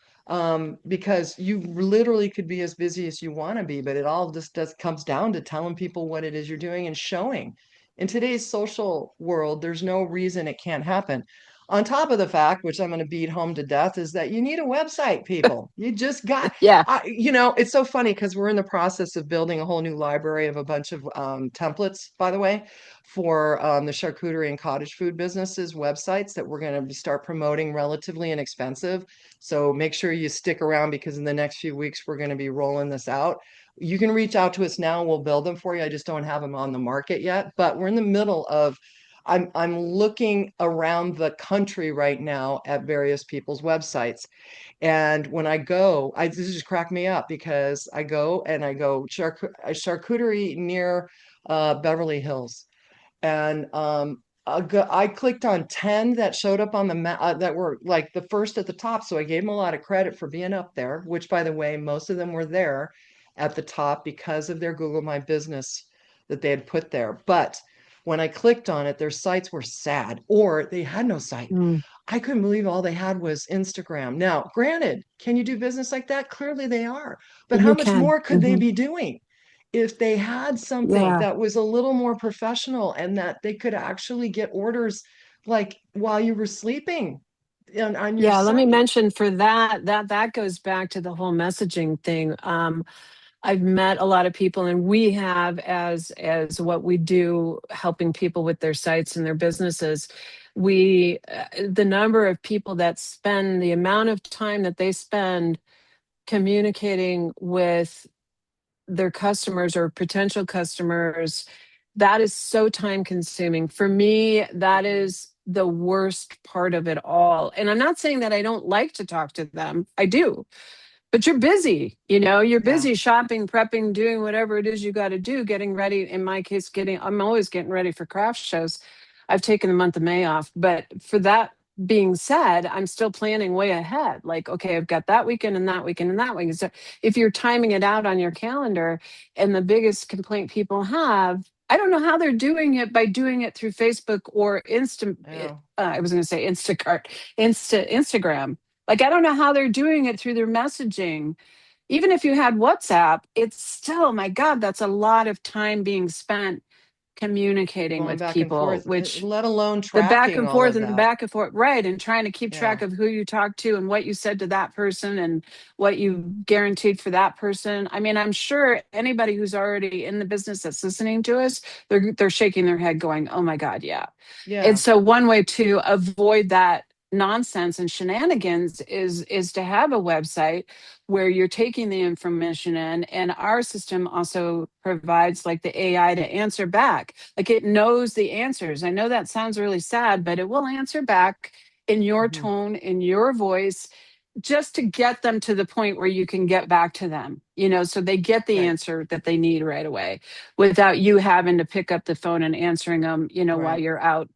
because you literally could be as busy as you want to be, but it all just does comes down to telling people what it is you're doing and showing. In today's social world, there's no reason it can't happen. On top of the fact, which I'm going to beat home to death, is that you need a website, people. You just got, Yeah. it's so funny because we're in the process of building a whole new library of a bunch of templates, by the way, for the charcuterie and cottage food businesses websites that we're going to start promoting relatively inexpensive. So make sure you stick around because in the next few weeks, we're going to be rolling this out. You can reach out to us now. We'll build them for you. I just don't have them on the market yet, but we're in the middle of I'm looking around the country right now at various people's websites. And when I go, this just cracked me up because I go charcuterie near Beverly Hills. And I clicked on 10 that showed up on the map, that were like the first at the top. So I gave them a lot of credit for being up there, which, by the way, most of them were there at the top because of their Google My Business that they had put there. But when I clicked on it, their sites were sad or they had no site. Mm. I couldn't believe all they had was Instagram. Now, granted, can you do business like that? Clearly they are. But how You much can. more could they Hmm. be doing if they had something Yeah. that was a little more professional and that they could actually get orders like while you were sleeping on your Yeah, let me site? mention for that goes back to the whole messaging thing. I've met a lot of people, and we have as what we do, helping people with their sites and their businesses. We the number of people that spend the amount of time that they spend communicating with their customers or potential customers, that is so time consuming. For me, that Mhm. is the worst part of it all. And I'm not saying that I don't like to talk to them. I do, but you're busy, you're Yeah. busy shopping, prepping, doing whatever it is you got to do, getting ready. In my case, I'm always getting ready for craft shows. I've taken the month of May off, but for that being said, I'm still planning way ahead. Like, okay, I've got that weekend and that weekend and that weekend. So if you're timing it out on your calendar, and the biggest complaint people have, I don't know how they're doing it by doing it through Facebook or Yeah. I was going to say Instacart, Instagram. Like, I don't know how they're doing it through their messaging. Even if you had WhatsApp, it's still, my God, that's a lot of time being spent communicating Going with back and people, forth, which let alone the back tracking and all forth of and the that. back and forth, right? And trying to keep track Yeah. of who you talked to and what you said to that person and what you guaranteed for that person. I mean, I'm sure anybody who's already in the business that's listening to us, they're shaking their head going, "Oh my God, yeah." And Yeah. so one way to avoid that nonsense and shenanigans is to have a website where you're taking the information in, and our system also provides like the AI to answer back. Like, it knows the answers. I know that sounds really sad, but it will answer back in your Mhm. tone, in your voice, just to get them to the point where you can get back to them, so they get the Right. answer that they need right away without you having to pick up the phone and answering them, while Right. you're out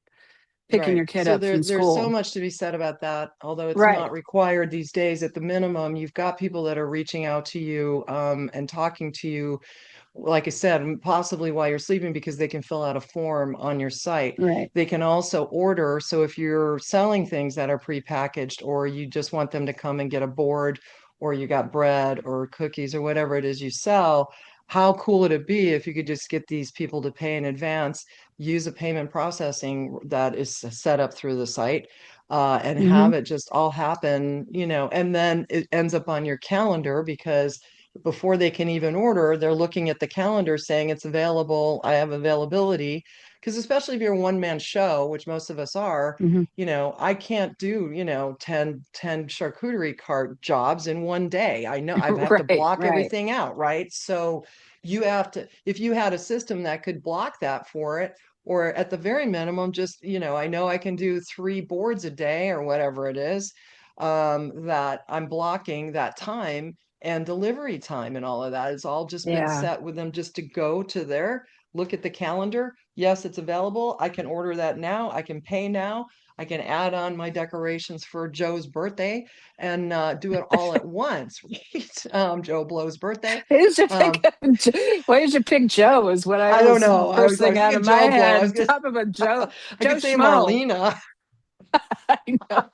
picking Right. your kid So up from there's so school. much to be said about that, although it's Right. not required these days. At the minimum, you've got people that are reaching out to you and talking to you, like I said, possibly while you're sleeping because they can fill out a form on your site. Right. They can also order. So if you're selling things that are prepackaged or you just want them to come and get a board or you got bread or cookies or whatever it is you sell, how cool would it be if you could just get these people to pay in advance, use a payment processing that is set up through the site, and Hmm. have it just all happen, and then it ends up on your calendar because before they can even order, they're looking at the calendar saying it's available. I have availability. Because especially if you're a one-man show, which most of us are, Hmm. I can't do, 10 charcuterie cart jobs in one day. I know I have to Right. block Right. everything out, right? So you have to, if you had a system that could block that for it, or at the very minimum, just, I know I can do 3 boards a day or whatever it is. that I'm blocking that time and delivery time and all of that. It's all just been Yeah. set with them just to go to there, look at the calendar. Yes, it's available. I can order that now. I can pay now. I can add on my decorations for Joe's birthday and do it all at once, right? Joe Blow's birthday. Why did you Um, pick, why did you pick Joe is what I I don't was know. first I thing was out thinking of my Joe Blow. I was head. gonna Top of a I Joe could say Schmo. Marlena. I know.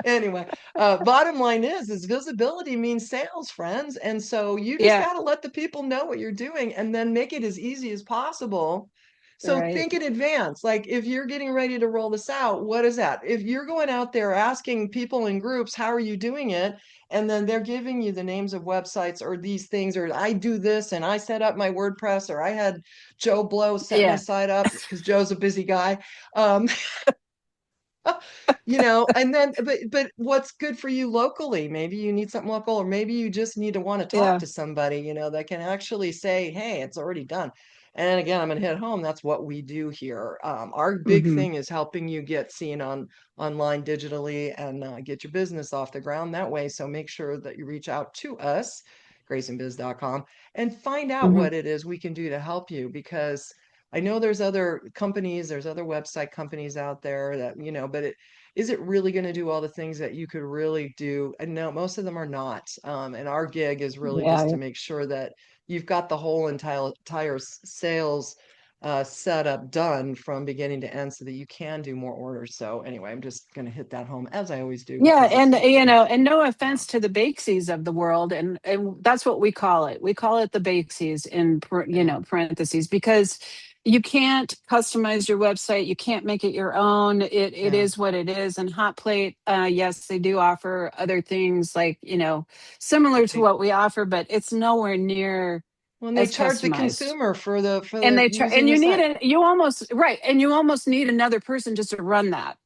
Anyway, bottom line is visibility means sales, friends. And so you just Yeah, got to let the people know what you're doing and then make it as easy as possible. So right. think in advance. Like if you're getting ready to roll this out, what is that? If you're going out there asking people in groups, how are you doing it? And then they're giving you the names of websites or these things, or I do this and I set up my WordPress, or I had Joe Blow set my Yeah, site up because Joe's a busy guy. Um, and then but what's good for you locally? Maybe you need something local, or maybe you just need to want to talk yeah. to somebody, that can actually say, hey, it's already done. And again, I'm going to hit home. That's what we do here. Our big Hmm. thing is helping you get seen online digitally and get your business off the ground that way. So make sure that you reach out to us, graceandbiz.com, and find out Hmm. what it is we can do to help you, because I know there's other companies, there's other website companies out there that, but is it really going to do all the things that you could really do? And no, most of them are not. And our gig is really just Yeah, to make sure that you've got the whole entire sales setup done from beginning to end so that you can do more orders. So anyway, I'm just going to hit that home as I always do yeah, because it's and important. and no Yeah. offense to the Bakesies of the world, and that's what we call it. We call it the Bakesies in Yeah. parentheses, because you can't customize your website. You can't make it your own. It Yeah. is what it is. And Hot Plate, yes, they do offer other things like similar But to what we offer, but it's nowhere near when they as charge the customized. consumer for And the they try, using and the you need site. it, you almost right, and you almost need another person just to run that.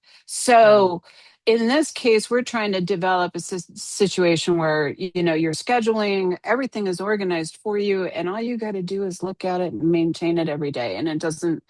Yeah. So in this case, we're trying to develop a situation where you're scheduling, everything is organized for you, and all you got to do is look at it and maintain it every day, and it doesn't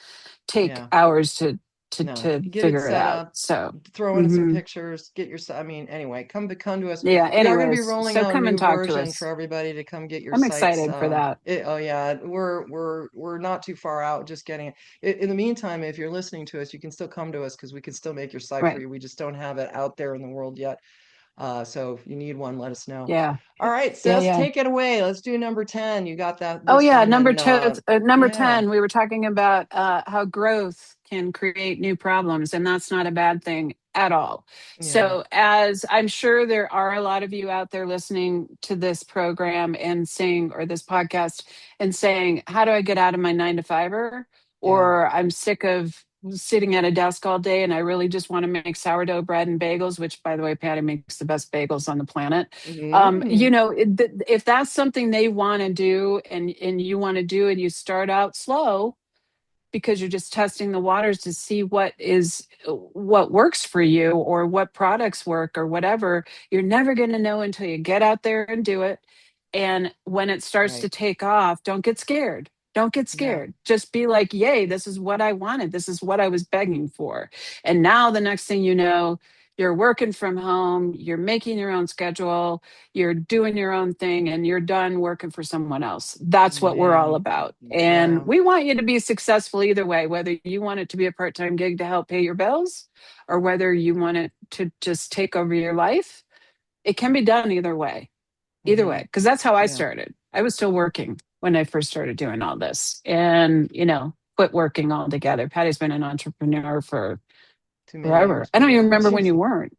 take Yeah. hours to No, get it figure it set out. up, So, throw in some hmm pictures, I mean, anyway, come to us. yeah. We are going to be Anyways, rolling so out a come and new talk to version for us. everybody to come get your I'm sites. excited for that. Oh yeah, we're not too far out, just getting it. In the meantime, if you're listening to us, you can still come to us because we can still make your site for Right? you. We just don't have it out there in the world yet. So if you need one, let us know. Yeah. All right, Yeah. sis, Yeah. take it away. Let's do number 10. You got that Oh this yeah, one, and number yeah, 10, we were talking about how growth can create new problems, and that's not a bad thing at all. yeah, So, as I'm sure there are a lot of you out there listening to this program and saying, or this podcast, and saying, how do I get out of my 9 to 5er? yeah. Or I'm sick of sitting at a desk all day and I really just want to make sourdough bread and bagels, which by the way, Patty makes the best bagels on the planet. Mm, If that's something they want to do, and you want to do it, you start out slow because you're just testing the waters to see what works for you, or what products work, or whatever. You're never going to know until you get out there and do it. And when it starts to right. take off, don't get scared. Don't get Yeah. scared. Just be like, yay, this is what I wanted. This is what I was begging for. And now the next thing you know, you're working from home, you're making your own schedule, you're doing your own thing, and you're done working for someone else. That's what we're all Man, about. And yeah. we want you to be successful either way, whether you want it to be a part time gig to help pay your bills, or whether you want it to just take over your life. It can be done either Hmm. way, because that's how I Yeah. started. I was still working when I first started doing all this, and, quit working altogether. Patty's been an entrepreneur for Too many forever. years, I but don't even yeah. remember when you weren't.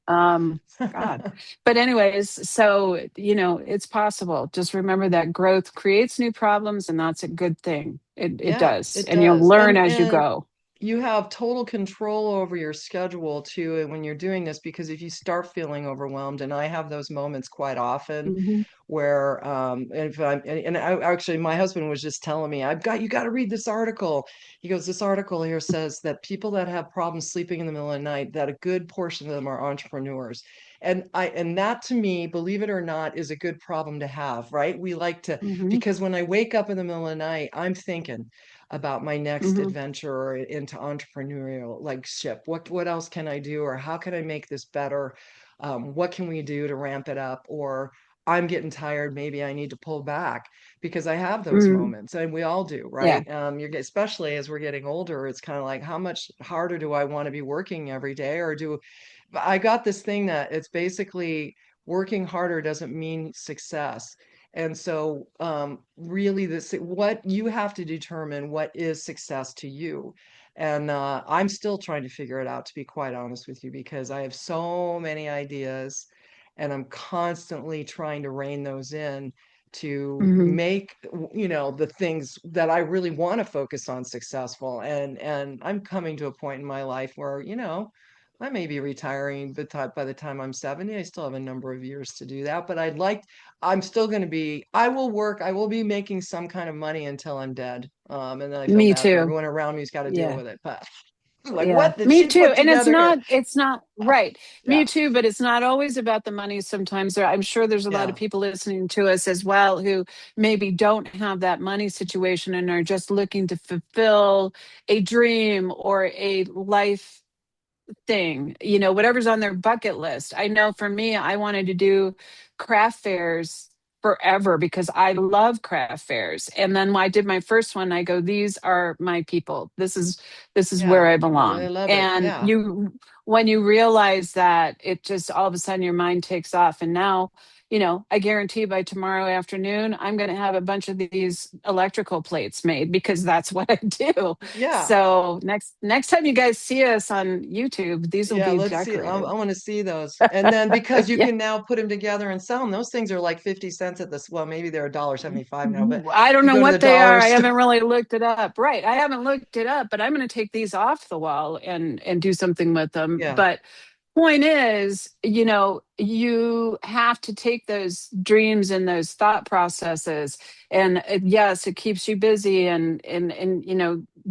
God. But anyways, so it's possible. Just remember that growth creates new problems, and that's a good thing. It Yeah, does. it And you'll does. learn And as you go. you have total control over your schedule too when you're doing this, because if you start feeling overwhelmed, and I have those moments quite often Hmm. where if I'm and I, actually my husband was just telling me, you got to read this article. He goes, this article here says that people that have problems sleeping in the middle of the night, that a good portion of them are entrepreneurs. And that to me, believe it or not, is a good problem to have, right? We like to, Hmm. because when I wake up in the middle of the night, I'm thinking about my next Hmm. adventure into entrepreneurial like ship. What else can I do, or how can I make this better? What can we do to ramp it up? Or I'm getting tired, maybe I need to pull back, because I have those Mm, moments, and we all do, yeah. right? Especially as we're getting older, it's kind of like, how much harder do I want to be working every day? Or do I got this thing that it's basically working harder doesn't mean success. And so, really, this what you have to determine what is success to you. And I'm still trying to figure it out, to be quite honest with you, because I have so many ideas, and I'm constantly trying to rein those in to Hmm. make the things that I really want to focus on successful. And I'm coming to a point in my life where I may be retiring, but by the time I'm 70, I still have a number of years to do that. But I'm still going to be, I will be making some kind of money until I'm dead. And then I feel Me bad for too. everyone around me who's got to deal Yeah. with it. But like, Yeah, what did me she too. put And together here? it's not right. Me Yeah. too, but it's not always about the money sometimes. I'm sure there's a lot of Yeah. people listening to us as well who maybe don't have that money situation and are just looking to fulfill a dream or a life thing, whatever's on their bucket list. I know for me, I wanted to do craft fairs forever because I love craft fairs. And then when I did my first one, I go, these are my people. This is where Yeah. I I really belong. love it. And Yeah. when you realize that, it just all of a sudden your mind takes off. And now, I guarantee by tomorrow afternoon, I'm going to have a bunch of these electrical plates made because that's what I do. Yeah. So next time you guys see us on YouTube, these will Yeah, be let's see. I decorated. want to see those. And then because you Yeah. can now put them together and sell them, those things are like 50 cents at this. Well, maybe they're $1.75 now, but I don't you know go to the what they are. dollar I store. haven't really looked it up. Right. I haven't looked it up, but I'm going to take these off the wall and do something with them. Yeah. But point is, you have to take those dreams and those thought processes, and yes, it keeps you busy and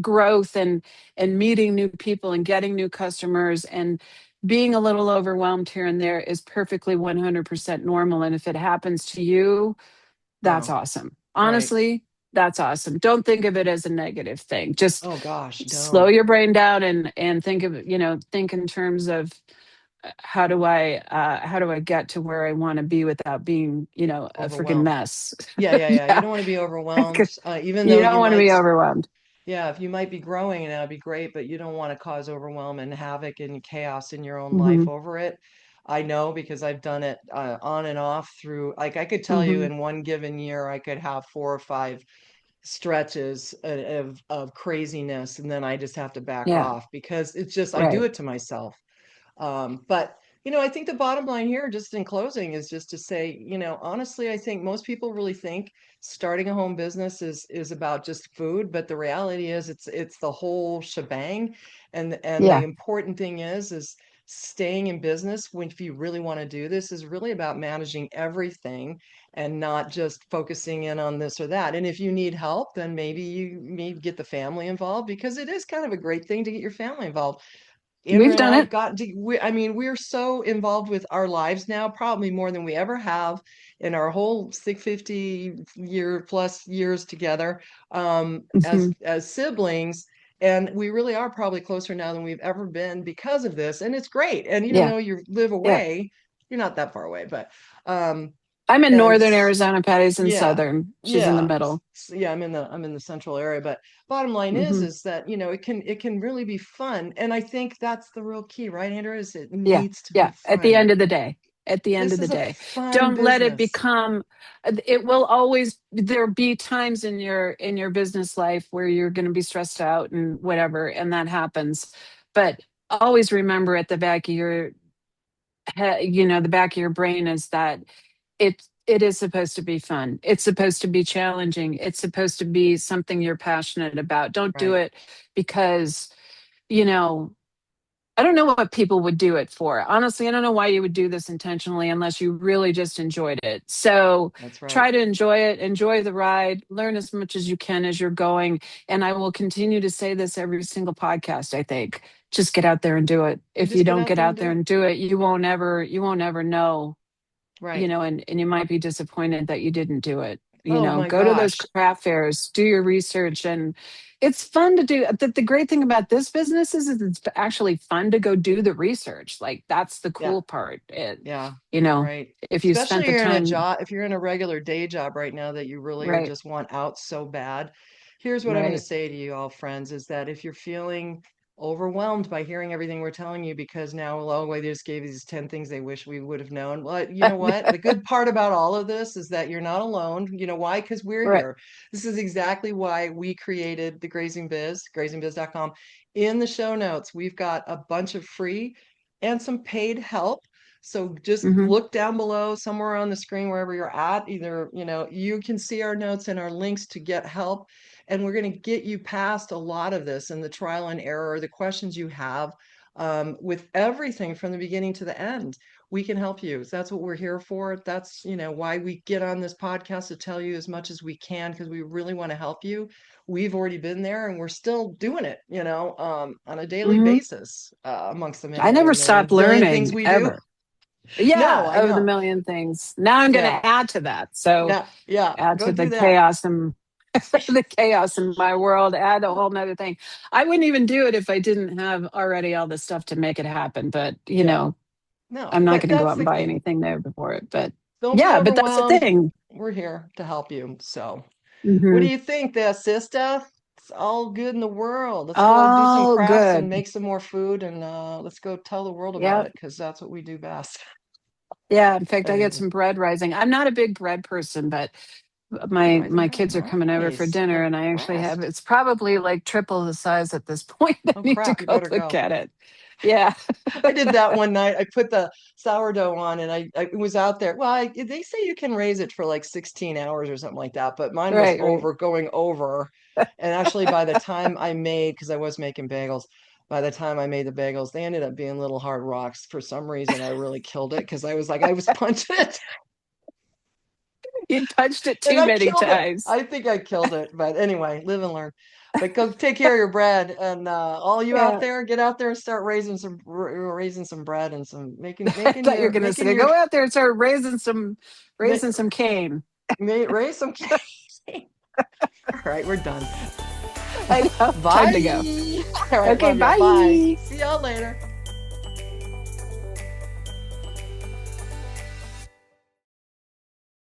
growth and meeting new people and getting new customers and being a little overwhelmed here and there is perfectly 100% normal. And if it happens to you, that's Wow. awesome. Right. Honestly, that's awesome. Don't think of it as a negative thing. Just Oh gosh, slow don't. your brain down and think of, think in terms of how do I get to where I want to be without being, a freaking Overwhelmed. mess. Yeah, yeah, yeah. You Yeah. don't want to be overwhelmed, 'Cause even you though don't you want to might. be overwhelmed. Yeah, if you might be growing, and that'd be great, but you don't want to cause overwhelm and havoc and chaos in your own life Hmm. over it. I know, because I've done it on and off through, like, I could tell you Hmm. in one given year, I could have 4 or 5 stretches of craziness, and then I just have to back Yeah. off, because it's just, I do Right. it to myself. But I think the bottom line here, just in closing, is just to say, honestly, I think most people really think starting a home business is about just food, but the reality is it's the whole shebang. And the Yeah. important thing is staying in business, when if you really want to do this, is really about managing everything and not just focusing in on this or that. And if you need help, then maybe you maybe get the family involved, because it is kind of a great thing to get your family involved. Andrew We've and done I have it. got to, I mean, we're so involved with our lives now, probably more than we ever have in our whole 50 year plus years together, Hmm. as siblings. And we really are probably closer now than we've ever been because of this. And it's great. And even Yeah. though you live Yeah. away, you're not that far away, but, um, I'm in and northern Arizona. Patty's in yeah. southern. She's in the Yeah. middle. Yeah, I'm in the central area, but bottom line is Hmm. is that, it can really be fun. And I think that's the real key, right, Andrew, is it Yeah. needs to be Yeah. At the fun. end of the day, at the end This of the is a day, fun don't let it business. become, it will always, there'll be times in your business life where you're going to be stressed out and whatever, and that happens. But always remember at the back of your the back of your brain is that it is supposed to be fun. It's supposed to be challenging. It's supposed to be something you're passionate about. Don't do Right. it because, you know, I don't know what people would do it for. Honestly, I don't know why you would do this intentionally unless you really just enjoyed it. So That's right. try to enjoy it, enjoy the ride, learn as much as you can as you're going. And I will continue to say this every single podcast, I think. Just get out there and do it. You If you just get don't out get there and out do there it. and do it, you won't ever know, Right. and you might be disappointed that you didn't do it. Oh my go to those gosh. craft fairs, do your research, and it's fun to do. The great thing about this business is it's actually fun to go do the research. Like that's the Yeah. cool part. Yeah. You know, Right. if you spent Especially the you're in a time, job, if you're in a regular day job right now that you really are right, just want out so bad. Here's what I'm going to right, say to you all, friends, is that if you're feeling overwhelmed by hearing everything we're telling you, because now, well, we just gave you these 10 things they wish we would have known. Well, you know what? The good part about all of this is that you're not alone. You know why? Because we're right. here. This is exactly why we created the Grazing Biz, grazingbiz.com. In the show notes, we've got a bunch of free and some paid help. So just Hmm. look down below somewhere on the screen, wherever you're at, either, you can see our notes and our links to get help. And we're going to get you past a lot of this and the trial and error, the questions you have, with everything from the beginning to the end. We can help you. That's what we're here for. That's, why we get on this podcast to tell you as much as we can, because we really want to help you. We've already been there and we're still doing it, on a daily Hmm. basis, amongst the I many never other stopped million things learning we do. ever. No, I Yeah, of the know. million things. Now I'm going Yeah. to add to that. So Yeah. Yeah. add Go to the do that. chaos and the chaos in my world, add a whole nother thing. I wouldn't even do it if I didn't have already all the stuff to make it happen. But, Yeah. No, I'm not but going to go that's out and the buy anything there before it. But don't be yeah, but that's the overwhelmed. thing. We're here to help you. So, what do Hmm. you think there, sister? It's all good in the world. Let's go do some Oh, crafts and good. make some more food and let's go tell the world about Yeah. it because that's what we do best. Yeah. In fact, I get Anyway, some bread rising. I'm not a big bread person, but bread rising. my Oh, kids are coming over for nice. dinner I'm and I actually have impressed. it's probably like triple the size at this point. I Oh need to crap, you go better look go. at it. Yeah. I did that one night. I put the sourdough on and I was out there. Well, they say you can raise it for like 16 hours or something like that, but mine was Right, right. going over. And actually, by the time I made, because I was making bagels, by the time I made the bagels, they ended up being little hard rocks. For some reason, I really killed it because I was punching it You punched it and too I many killed it. times. I think I killed it. But anyway, live and learn. But go take care of your bread, and all you out Yeah. there, get out there and start raising some bread and some I thought you were gonna making say, your go out there and start raising ma- some cane. raise some kids. All right, we're done. I know. Time to go. Bye. All right, Okay, love you. Bye. bye. See y'all later.